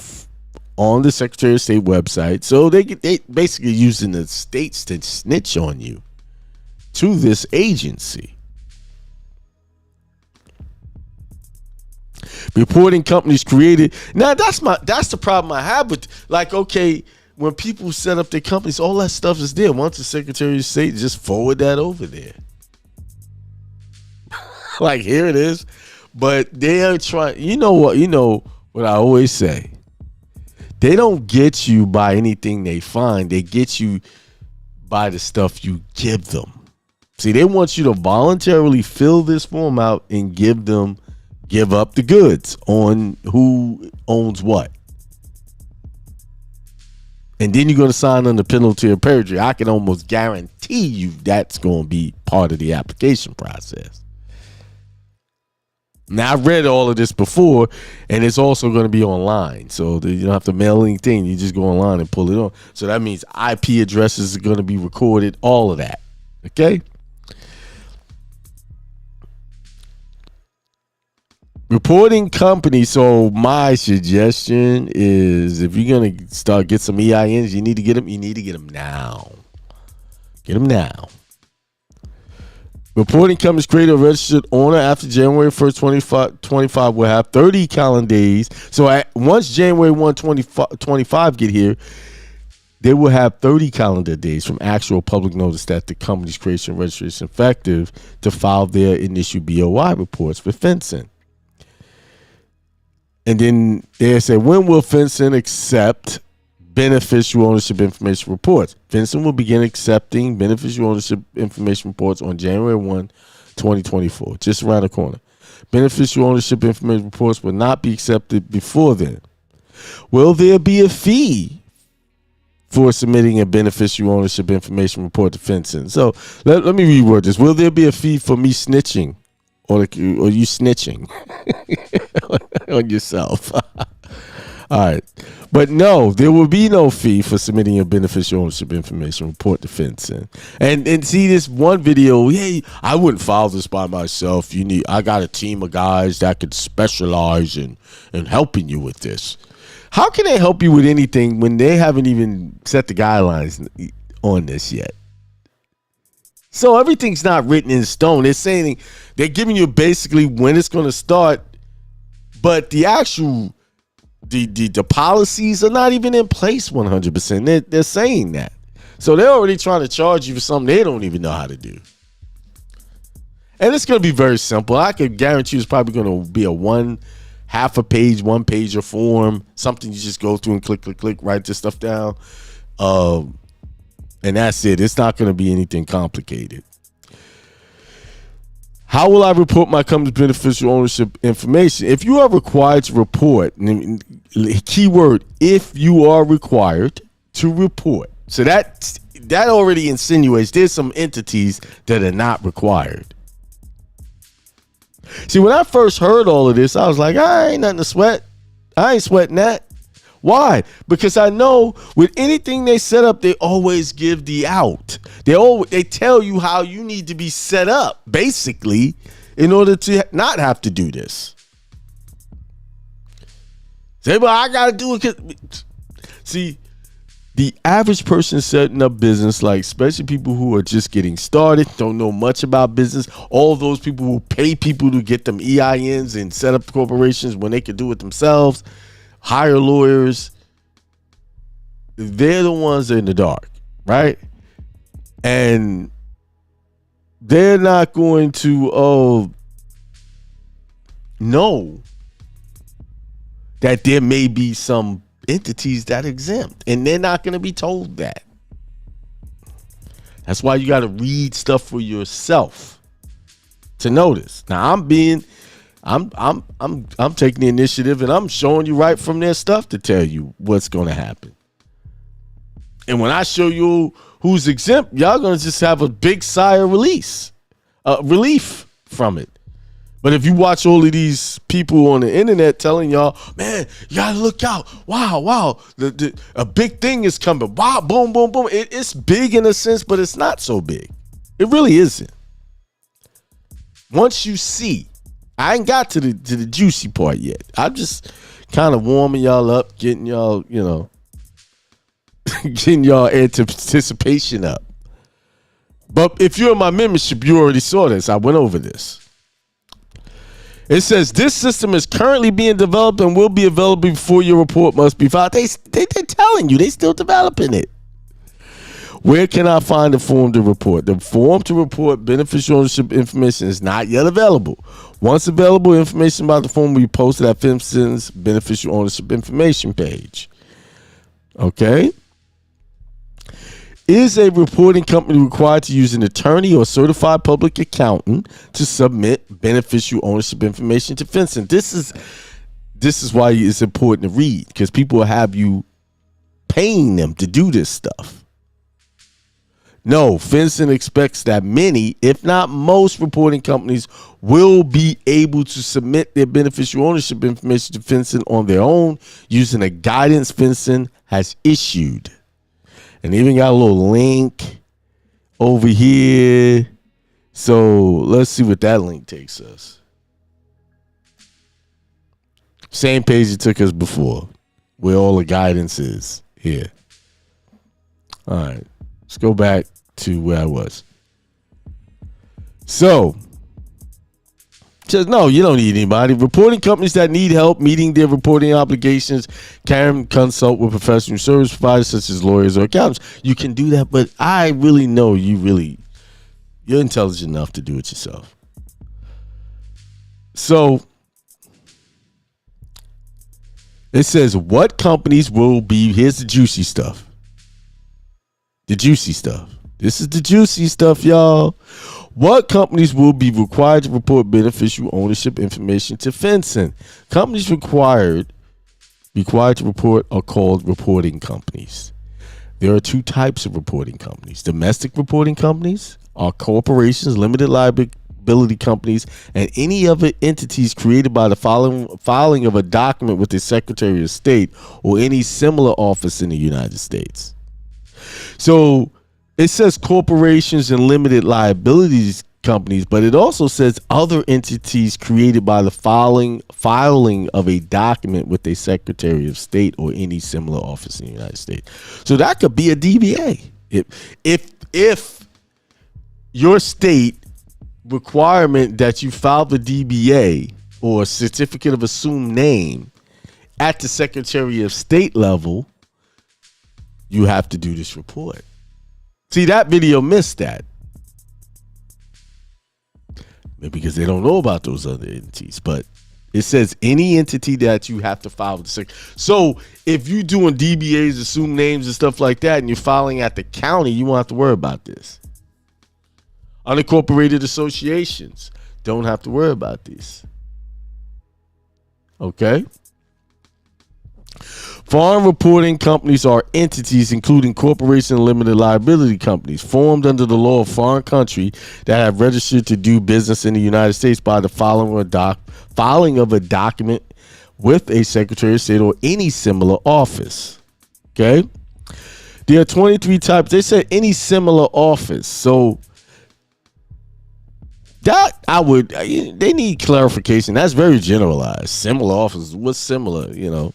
on the Secretary of State website, so they basically using the states to snitch on you to this agency. Reporting companies created. Now that's the problem I have with, like, okay, when people set up their companies, all that stuff is there. Once the Secretary of State, just forward that over there. Like, here it is. But they are trying, you know what I always say. They don't get you by anything they find. They get you by the stuff you give them. See, they want you to voluntarily fill this form out and give up the goods on who owns what. And then you're going to sign under penalty of perjury. I can almost guarantee you that's going to be part of the application process. Now, I've read all of this before, and it's also going to be online. So you don't have to mail anything. You just go online and pull it on. So that means IP addresses are going to be recorded, all of that. Okay? Reporting companies. So my suggestion is, if you're going to get some EINs, you need to get them now. Get them now. Reporting companies created or registered on or after January 1st, 2025 will have 30 calendar days. So once January 1, 2025 get here, they will have 30 calendar days from actual public notice that the company's creation and registration is effective to file their initial BOI reports for FinCEN. And then they say, when will FinCEN accept beneficial ownership information reports? FinCEN will begin accepting beneficial ownership information reports on January 1, 2024, just around the corner. Beneficial ownership information reports will not be accepted before then. Will there be a fee for submitting a beneficial ownership information report to FinCEN? So let me reword this. Will there be a fee for me snitching or you snitching on yourself? All right. But no, there will be no fee for submitting your beneficial ownership information report to FinCEN. And see this one video, hey, I wouldn't file this by myself. I got a team of guys that could specialize in helping you with this. How can they help you with anything when they haven't even set the guidelines on this yet? So everything's not written in stone. They're giving you basically when it's going to start, but the actual the policies are not even in place 100%. They're saying that. So they're already trying to charge you for something they don't even know how to do. And it's going to be very simple. I can guarantee you it's probably going to be half a page, one pager form, something you just go through and click, write this stuff down. And that's it. It's not going to be anything complicated. How will I report my company's beneficial ownership information? If you are required to report, keyword, if you are required to report. So that already insinuates there's some entities that are not required. See, when I first heard all of this, I was like, I ain't nothing to sweat. I ain't sweating that. Why? Because I know with anything they set up, they always give the out. They tell you how you need to be set up, basically, in order to not have to do this. Say, but I got to do it. See, the average person setting up business, like especially people who are just getting started, don't know much about business, all those people who pay people to get them EINs and set up corporations when they could do it themselves, hire lawyers, they're the ones in the dark, right? And they're not going to know that there may be some entities that exempt, and they're not going to be told that. That's why you got to read stuff for yourself to notice. Now I'm taking the initiative and I'm showing you right from their stuff to tell you what's going to happen. And when I show you who's exempt, y'all going to just have a big sigh of relief from it. But if you watch all of these people on the internet telling y'all, man, you got to look out. Wow. A big thing is coming. Wow, boom, boom, boom. It's big in a sense, but it's not so big. It really isn't. Once you see, I ain't got to the juicy part yet. I'm just kind of warming y'all up, getting y'all, getting y'all anticipation up. But if you're in my membership, you already saw this. I went over this. It says this system is currently being developed and will be available before your report must be filed. They're telling you, they're still developing it. Where can I find the form to report? The form to report beneficial ownership information is not yet available. Once available, information about the form will be posted at FinCEN's beneficial ownership information page. Okay. Is a reporting company required to use an attorney or certified public accountant to submit beneficial ownership information to FinCEN? This is why it's important to read, because people will have you paying them to do this stuff. No, FinCEN expects that many, if not most, reporting companies will be able to submit their beneficial ownership information to FinCEN on their own using a guidance FinCEN has issued. And even got a little link over here. So let's see what that link takes us. Same page it took us before, where all the guidance is here. All right, let's go back to where I was. So, says, no, you don't need anybody. Reporting companies that need help meeting their reporting obligations can consult with professional service providers such as lawyers or accountants. You can do that, but I really know you're intelligent enough to do it yourself. So it says what companies will be, here's the juicy stuff. The juicy stuff. This is the juicy stuff, y'all. What companies will be required to report beneficial ownership information to FinCEN? Companies required to report are called reporting companies. There are two types of reporting companies. Domestic reporting companies are corporations, limited liability liability companies, and any other entities created by the filing of a document with the Secretary of State or any similar office in the United States. So it says corporations and limited liabilities companies, but it also says other entities created by the filing of a document with a Secretary of State or any similar office in the United States. So that could be a DBA. If your state requirement that you file the DBA or certificate of assumed name at the Secretary of State level, you have to do this report. See, that video missed that. Maybe because they don't know about those other entities, but it says any entity that you have to file with the Secretary. So if you're doing DBAs, assumed names and stuff like that, and you're filing at the county, you won't have to worry about this. Unincorporated associations don't have to worry about these. Okay? Foreign reporting companies are entities, including corporation and limited liability companies, formed under the law of foreign country that have registered to do business in the United States by the filing of a document with a Secretary of State or any similar office. Okay? There are 23 types. They said any similar office. So that they need clarification. That's very generalized. Similar office. What's similar, you know?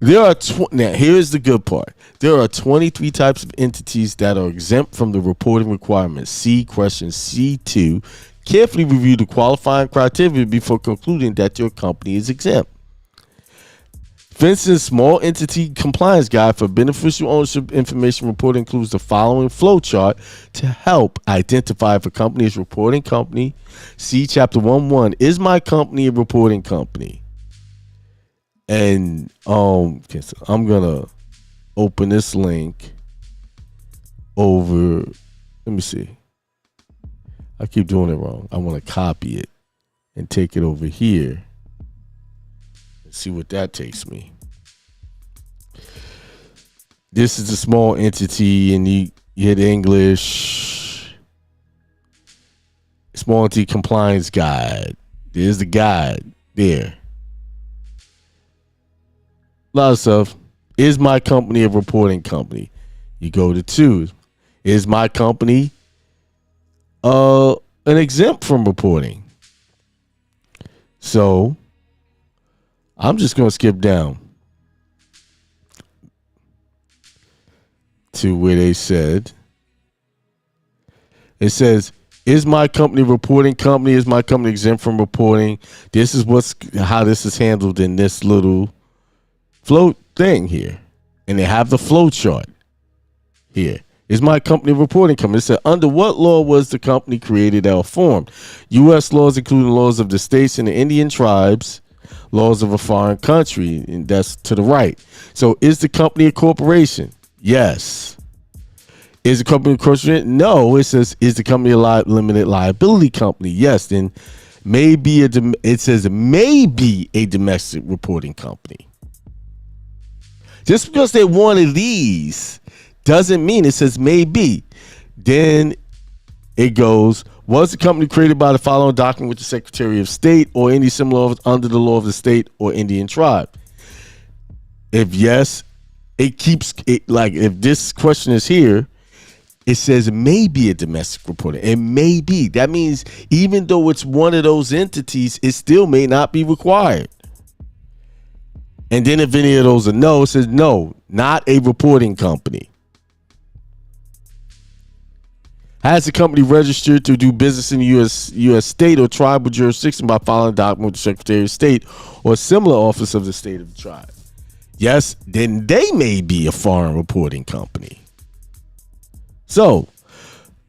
There are now here's the good part. There are 23 types of entities that are exempt from the reporting requirements. See question C2. Carefully review the qualifying criteria before concluding that your company is exempt. For instance, small entity compliance guide for beneficial ownership information reporting includes the following flow chart to help identify if a company is a reporting company. See chapter 1.1. Is my company a reporting company? And okay, so I'm gonna open this link over. Let me see. I keep doing it wrong. I want to copy it and take it over here and see what that takes me. This is a small entity, and you hit English. Small entity compliance guide. There's the guide there. A lot of stuff. Is my company a reporting company? You go to 2. Is my company an exempt from reporting? So I'm just going to skip down to where they said, it says, is my company a reporting company? Is my company exempt from reporting? This is how this is handled in this little float thing here, and they have the flow chart here. Is my company a reporting company? It said, under what law was the company created or formed? U.S. laws, including laws of the states and the Indian tribes, laws of a foreign country, and that's to the right. So is the company a corporation? Yes. Is the company a corporation? No. It says, is the company a limited liability company? Yes. Then it says may be a domestic reporting company. Just because they're one of these doesn't mean it says maybe. Then it goes, was the company created by the following document with the Secretary of State or any similar office under the law of the state or Indian tribe? If yes, it keeps it like if this question is here, it says maybe a domestic reporter. It may be. That means even though it's one of those entities, it still may not be required. And then if any of those are no, it says no, not a reporting company. Has the company registered to do business in the U.S. state or tribal jurisdiction by filing a document with the Secretary of State or a similar office of the state of the tribe? Yes, then they may be a foreign reporting company. So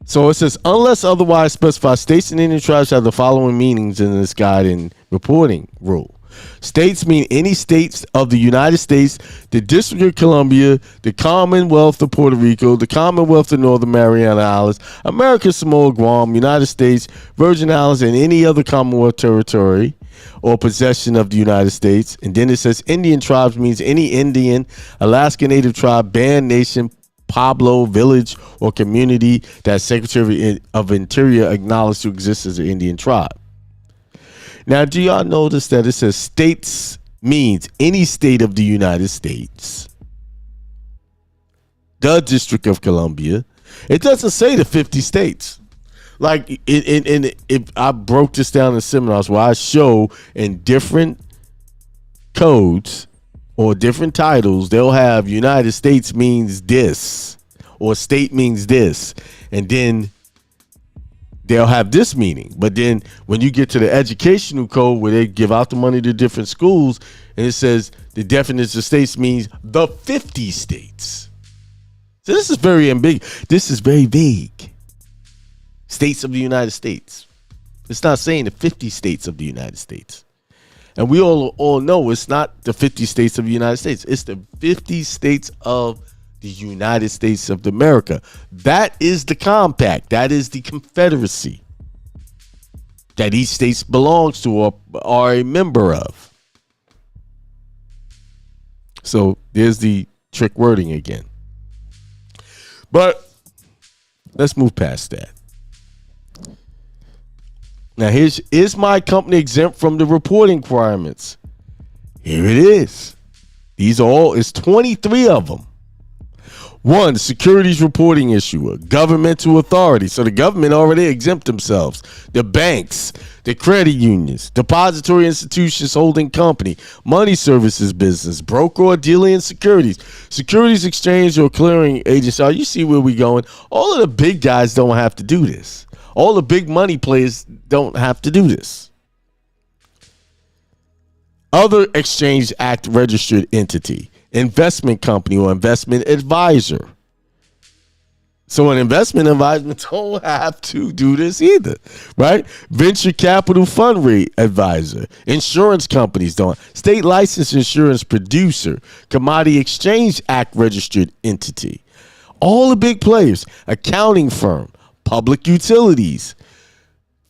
it says, unless otherwise specified, states and Indian tribes have the following meanings in this guide and reporting rule. States mean any states of the United States, the District of Columbia, the Commonwealth of Puerto Rico, the Commonwealth of Northern Mariana Islands, American Samoa, Guam, United States, Virgin Islands, and any other Commonwealth territory or possession of the United States. And then it says Indian tribes means any Indian, Alaska Native tribe, band, nation, pueblo, village, or community that Secretary of Interior acknowledged to exist as an Indian tribe. Now, do y'all notice that it says states means any state of the United States, the District of Columbia. It doesn't say the 50 states. Like, if I broke this down in seminars where I show in different codes or different titles, they'll have United States means this or state means this, and then they'll have this meaning. But then when you get to the educational code where they give out the money to different schools, and it says the definition of states means the 50 states. So this is very ambiguous. This is very vague. States of the United States. It's not saying the 50 states of the United States. And we all know it's not the 50 states of the United States. It's the 50 states of the United States of America. That is the compact. That is the confederacy that each state belongs to or are a member of. So there's the trick wording again. But let's move past that. Now, is my company exempt from the reporting requirements? Here it is. These are all, it's 23 of them. 1, the securities reporting issuer, governmental authority. So the government already exempt themselves. The banks, the credit unions, depository institutions holding company, money services business, broker or dealer in securities, securities exchange or clearing agency. You see where we going? All of the big guys don't have to do this. All the big money players don't have to do this. Other Exchange Act registered entity, investment company or investment advisor. So an investment advisor don't have to do this either, right? Venture capital fund rate advisor, insurance companies don't. State licensed insurance producer, Commodity Exchange Act registered entity. All the big players, accounting firm, public utilities,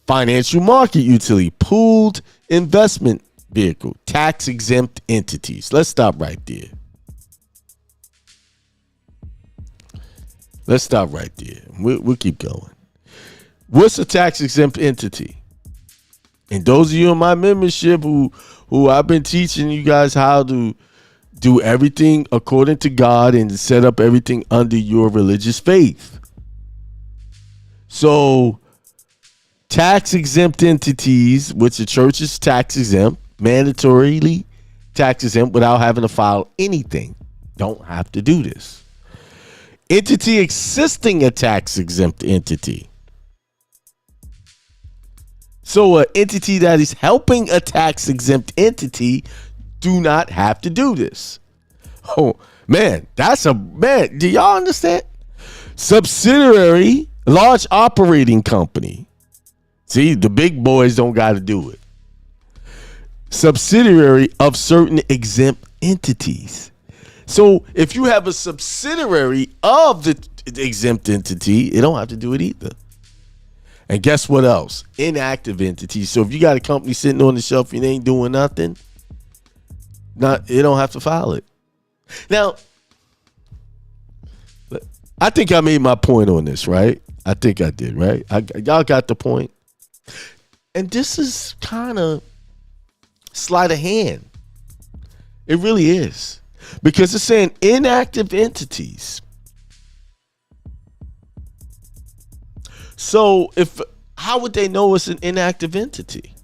financial market utility, pooled investment vehicle, tax exempt entities. Let's stop right there. Let's stop right there. We'll keep going. What's a tax exempt entity? And those of you in my membership who I've been teaching you guys how to do everything according to God and set up everything under your religious faith. So tax exempt entities, which the church is tax exempt, mandatorily tax exempt without having to file anything, don't have to do this. Entity existing a tax exempt entity. So an entity that is helping a tax exempt entity do not have to do this. Oh man, do y'all understand? Subsidiary, large operating company. See, the big boys don't got to do it. Subsidiary of certain exempt entities. So if you have a subsidiary of the exempt entity, it don't have to do it either. And guess what else? Inactive entities. So if you got a company sitting on the shelf and it ain't doing nothing, it don't have to file it. Now, I think I made my point on this, right? I think I did, right? Y'all got the point. And this is kind of sleight of hand. It really is. Because it's saying inactive entities. So how would they know it's an inactive entity?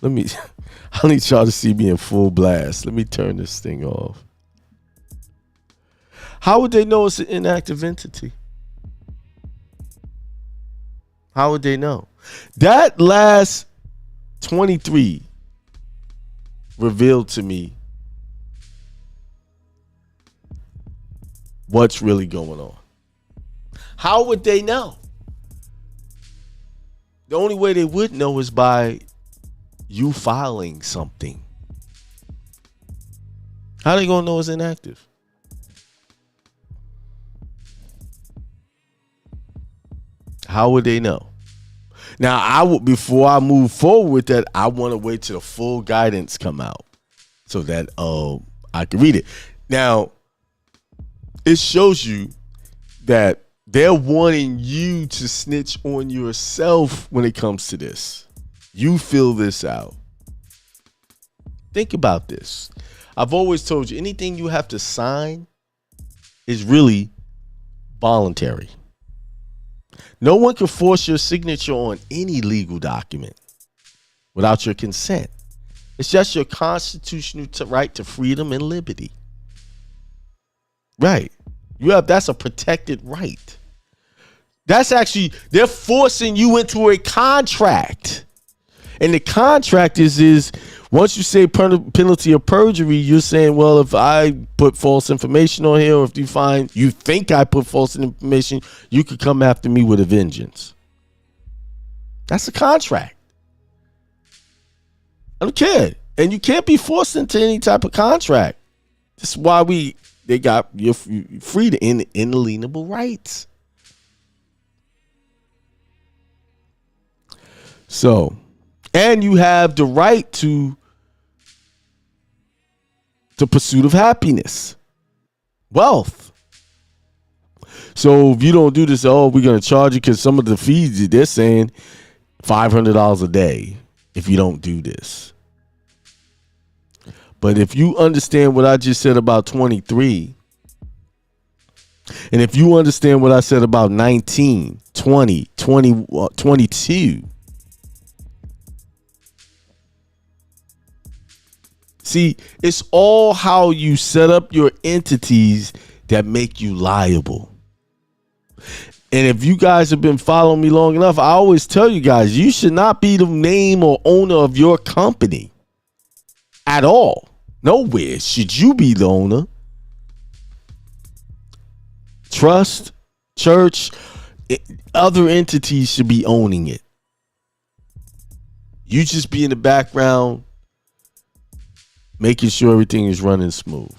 I need y'all to see me in full blast. Let me turn this thing off. How would they know it's an inactive entity? How would they know? That last 23 revealed to me what's really going on. How would they know? The only way they would know is by you filing something. How are they going to know it's inactive? How would they know? Now, before I move forward with that, I want to wait till the full guidance come out so that I can read it. Now, it shows you that they're wanting you to snitch on yourself when it comes to this. You fill this out. Think about this. I've always told you, anything you have to sign is really voluntary. No one can force your signature on any legal document without your consent. It's just your constitutional right to freedom and liberty. Right. That's a protected right. That's actually, they're forcing you into a contract. And the contract is once you say penalty of perjury, you're saying, well, if I put false information on here, or if you think I put false information, you could come after me with a vengeance. That's a contract. I don't care. And you can't be forced into any type of contract. This is why they got your free to inalienable rights. So, and you have the right to the pursuit of happiness, wealth. So if you don't do this, we're going to charge you, because some of the fees they're saying $500 a day if you don't do this. But if you understand what I just said about 23, and if you understand what I said about 19, 20, 22, see, it's all how you set up your entities that make you liable. And if you guys have been following me long enough, I always tell you guys, you should not be the name or owner of your company at all. Nowhere should you be the owner. Trust, church, other entities should be owning it. You just be in the background, making sure everything is running smooth.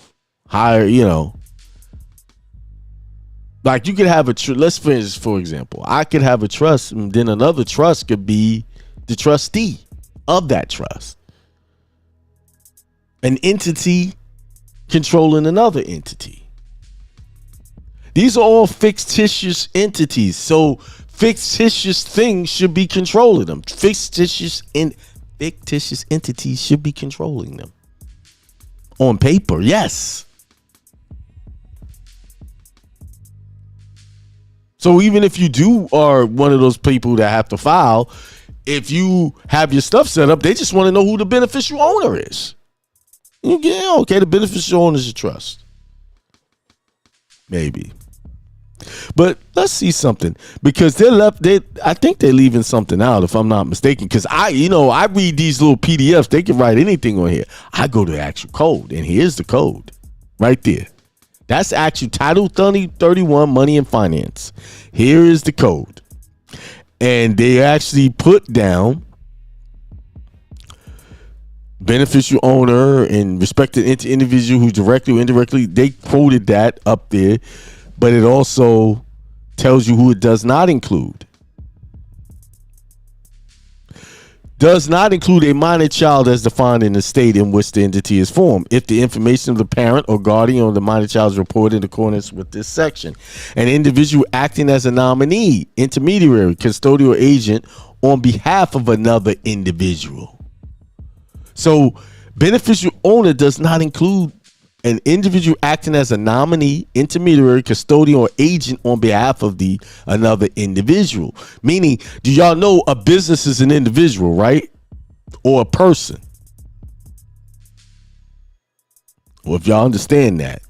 Like you could have let's finish, for example. I could have a trust, and then another trust could be the trustee of that trust. An entity controlling another entity. These are all fictitious entities. So fictitious things should be controlling them. Fictitious entities should be controlling them. On paper, yes. So even if you are one of those people that have to file, if you have your stuff set up, they just want to know who the beneficial owner is. The beneficial owner is your trust. Maybe. But let's see something, because I think they're leaving something out, if I'm not mistaken, because I read these little PDFs. They can write anything on here. I go to the actual code, and here's the code right there. That's actually Title 31, Money and Finance. Here is the code. And they actually put down beneficial owner and respected individual who directly or indirectly, they quoted that up there, but it also tells you who it does not include. Does not include a minor child as defined in the state in which the entity is formed, if the information of the parent or guardian of the minor child is reported in accordance with this section. An individual acting as a nominee, intermediary, custodial agent on behalf of another individual. So beneficial owner does not include an individual acting as a nominee, intermediary, custodian, or agent on behalf of another individual. Meaning, do y'all know a business is an individual, right? Or a person. Well, if y'all understand that.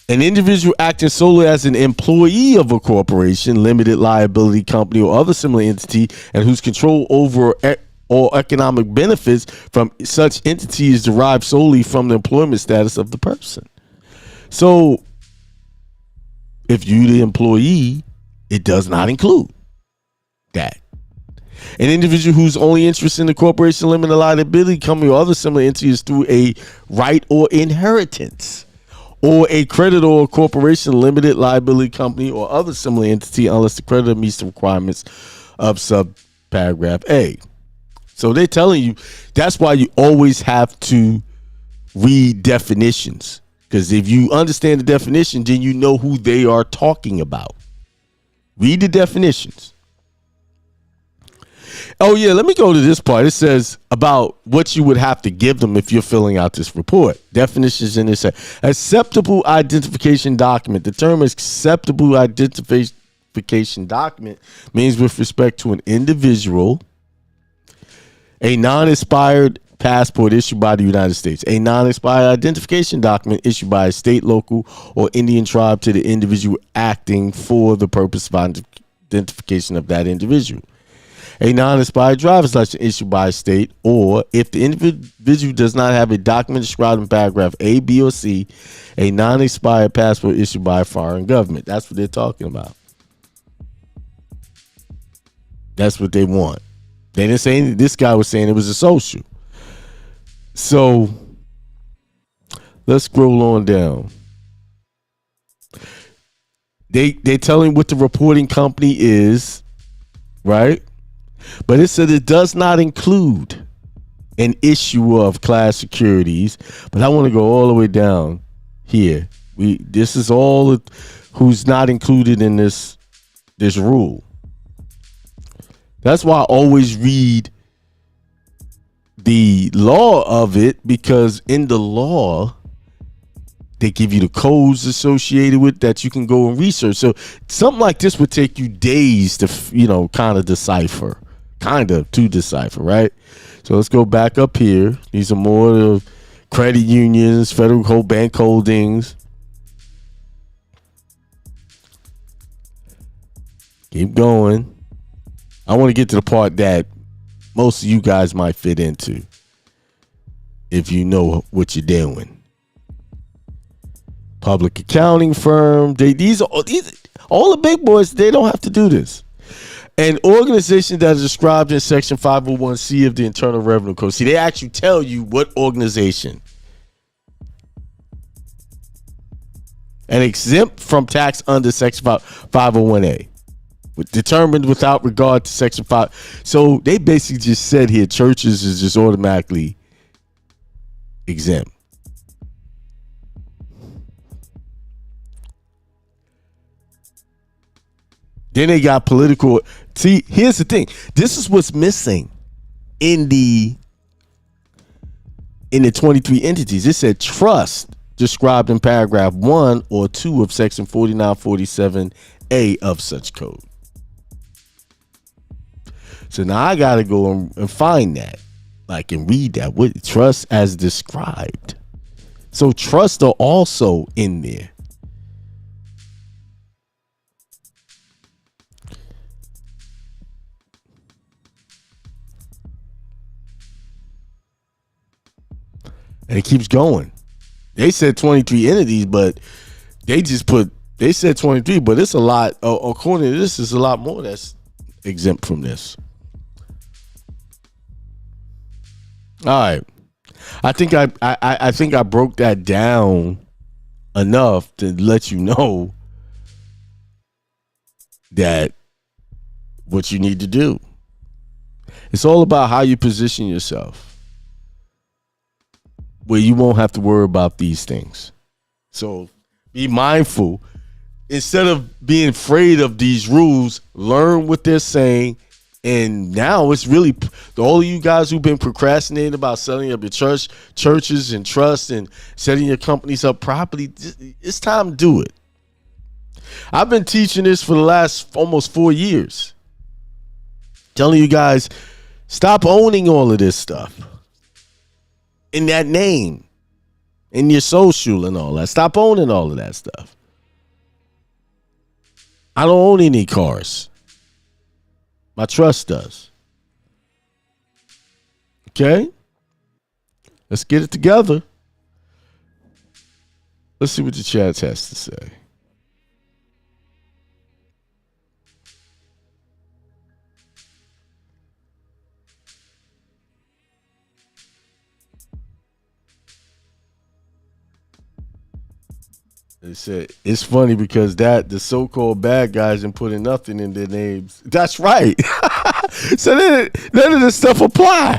An individual acting solely as an employee of a corporation, limited liability company, or other similar entity, and whose control over or economic benefits from such entity is derived solely from the employment status of the person. So if you the employee, it does not include that. An individual whose only interest in the corporation, limited liability company, or other similar entity is through a right or inheritance, or a creditor or corporation, limited liability company, or other similar entity, unless the creditor meets the requirements of subparagraph A. So they're telling you that's why you always have to read definitions. Because if you understand the definition, then you know who they are talking about. Read the definitions. Oh, yeah, let me go to this part. It says about what you would have to give them if you're filling out this report. Definitions in this. Acceptable identification document. The term acceptable identification document means with respect to an individual, a non-expired passport issued by the United States, a non-expired identification document issued by a state, local, or Indian tribe to the individual acting for the purpose of identification of that individual. A non-expired driver's license issued by a state, or if the individual does not have a document described in paragraph A, B, or C, a non-expired passport issued by a foreign government. That's what they're talking about. That's what they want. They didn't say anything. This guy was saying it was a social. So let's scroll on down. They tell him what the reporting company is, right? But it said it does not include an issue of class securities. But I want to go all the way down here. This is all who's not included in this rule. That's why I always read the law of it, because in the law they give you the codes associated with that you can go and research. So something like this would take you days to kind of decipher, right? So let's go back up here. These are more of credit unions, federal bank holdings. Keep going. I want to get to the part that most of you guys might fit into if you know what you're doing. Public accounting firm. These all the big boys. They don't have to do this. An organization that is described in Section 501C of the Internal Revenue Code. See, they actually tell you what organization. And exempt from tax under Section 501A. Determined without regard to Section 5. So they basically just said here churches is just automatically exempt. Then they got political. See, here's the thing. This is what's missing in the 23 entities. It said trust described in paragraph 1 or 2 of Section 4947A of such code. So now I got to go and find that, and read that. What trust as described. So trusts are also in there. And it keeps going. They said 23 entities, but they said 23, but it's a lot. According to this, it's a lot more that's exempt from this. All right. I think I broke that down enough to let you know that what you need to do. It's all about how you position yourself, where you won't have to worry about these things. So be mindful. Instead of being afraid of these rules, learn what they're saying. And now it's really all of you guys who've been procrastinating about setting up your churches and trusts and setting your companies up properly. It's time to do it. I've been teaching this for the last almost 4 years. Telling you guys, stop owning all of this stuff. In that name, in your social and all that. Stop owning all of that stuff. I don't own any cars. My trust does. Okay? Let's get it together. Let's see what the chat has to say. They said it's funny because the so-called bad guys and putting nothing in their names. That's right. So then none of this stuff apply.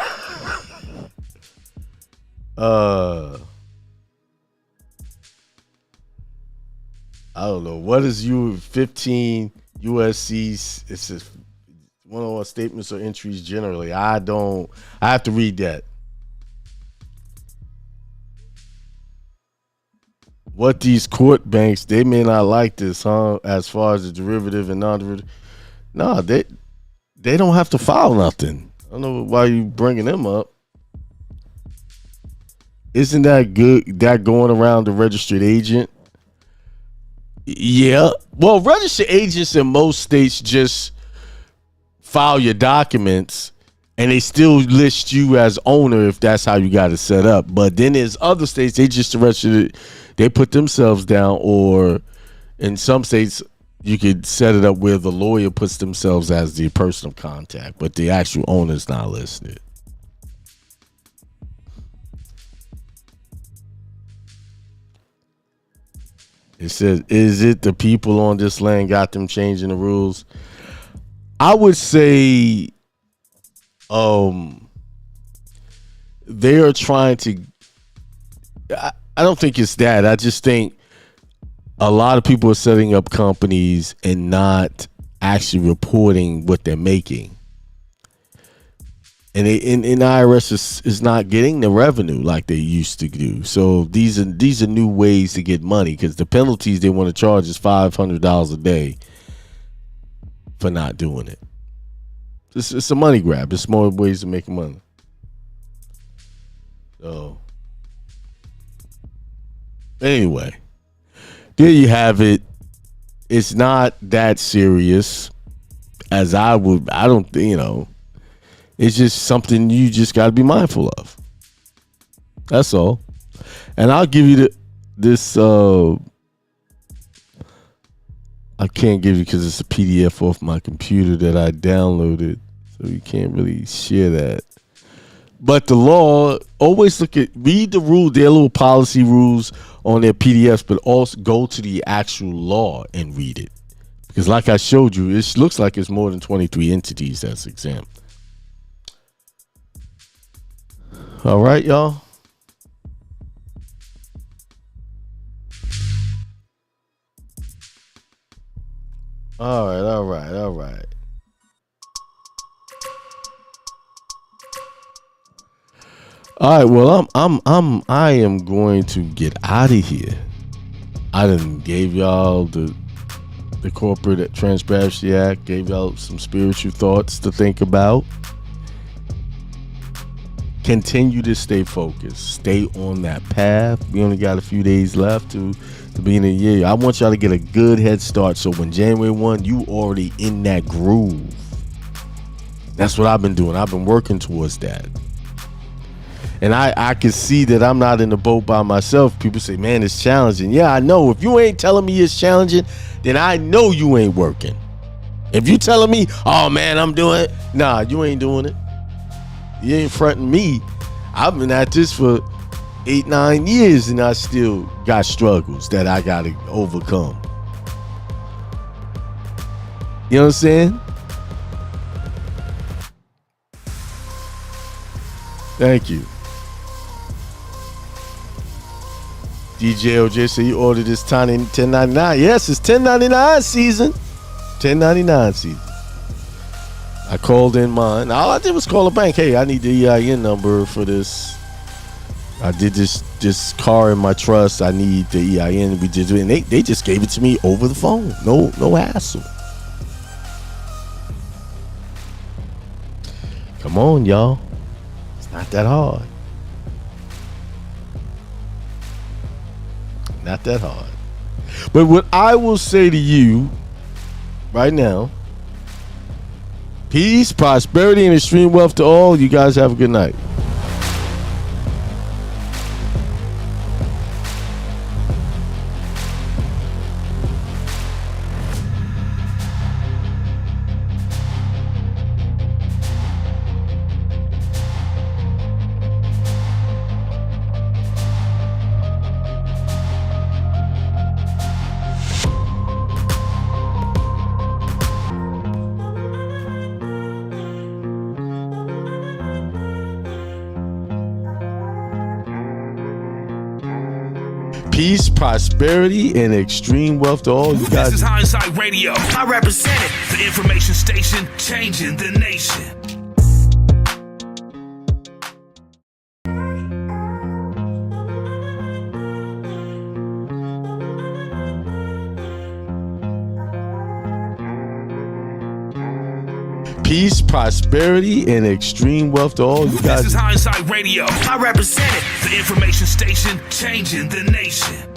I don't know. What is U 15 USC's? It's just one of our statements or entries generally. I have to read that. What these court banks, they may not like this, huh? As far as the derivative and non-derivative. No, they don't have to file nothing. I don't know why you bringing them up. Isn't that good? That going around the registered agent? Yeah. Well, registered agents in most states just file your documents and they still list you as owner if that's how you got it set up. But then there's other states, they just register, they put themselves down, or in some states, you could set it up where the lawyer puts themselves as the person of contact, but the actual owner is not listed. It says, is it the people on this land got them changing the rules? I would say they are trying to, I don't think it's that. I just think a lot of people are setting up companies and not actually reporting what they're making. And IRS is not getting the revenue like they used to do. So these are new ways to get money, because the penalties they want to charge is $500 a day for not doing it. It's a money grab. There's more ways to make money. So anyway, there you have it. It's not that serious as I don't, it's just something you just got to be mindful of. That's all. And I'll give you this. I can't give you because it's a PDF off my computer that I downloaded, so you can't really share that. But the law, always read the rule, their little policy rules on their PDFs, but also go to the actual law and read it. Because like I showed you, it looks like it's more than 23 entities that's exempt. All right, y'all. All right. All right, well, I am going to get out of here. I done gave y'all the Corporate Transparency Act, gave y'all some spiritual thoughts to think about. Continue to stay focused. Stay on that path. We only got a few days left to the beginning of the year. I want y'all to get a good head start, so when January 1, you already in that groove. That's what I've been doing. I've been working towards that. And I can see that I'm not in the boat by myself. People say, man, it's challenging. Yeah, I know. If you ain't telling me it's challenging, then I know you ain't working. If you telling me, oh, man, I'm doing it. Nah, you ain't doing it. You ain't fronting me. I've been at this for 8-9 years, and I still got struggles that I got to overcome. You know what I'm saying? Thank you. DJ OJ said you ordered this tiny 1099. Yes, it's 1099 season. 1099 season. I called in mine. All I did was call a bank. Hey, I need the EIN number for this. I did this car in my trust. I need the EIN. We did it, and they just gave it to me over the phone. No hassle. Come on, y'all. It's not that hard. Not that hard. But what I will say to you right now, peace, prosperity, and extreme wealth to all. You guys have a good night. Peace, prosperity, and extreme wealth to all you guys. This is Hindsight Radio. I represent it. The information station changing the nation. Peace, prosperity, and extreme wealth to all you guys. This is Hindsight Radio. I represent it. The information station changing the nation.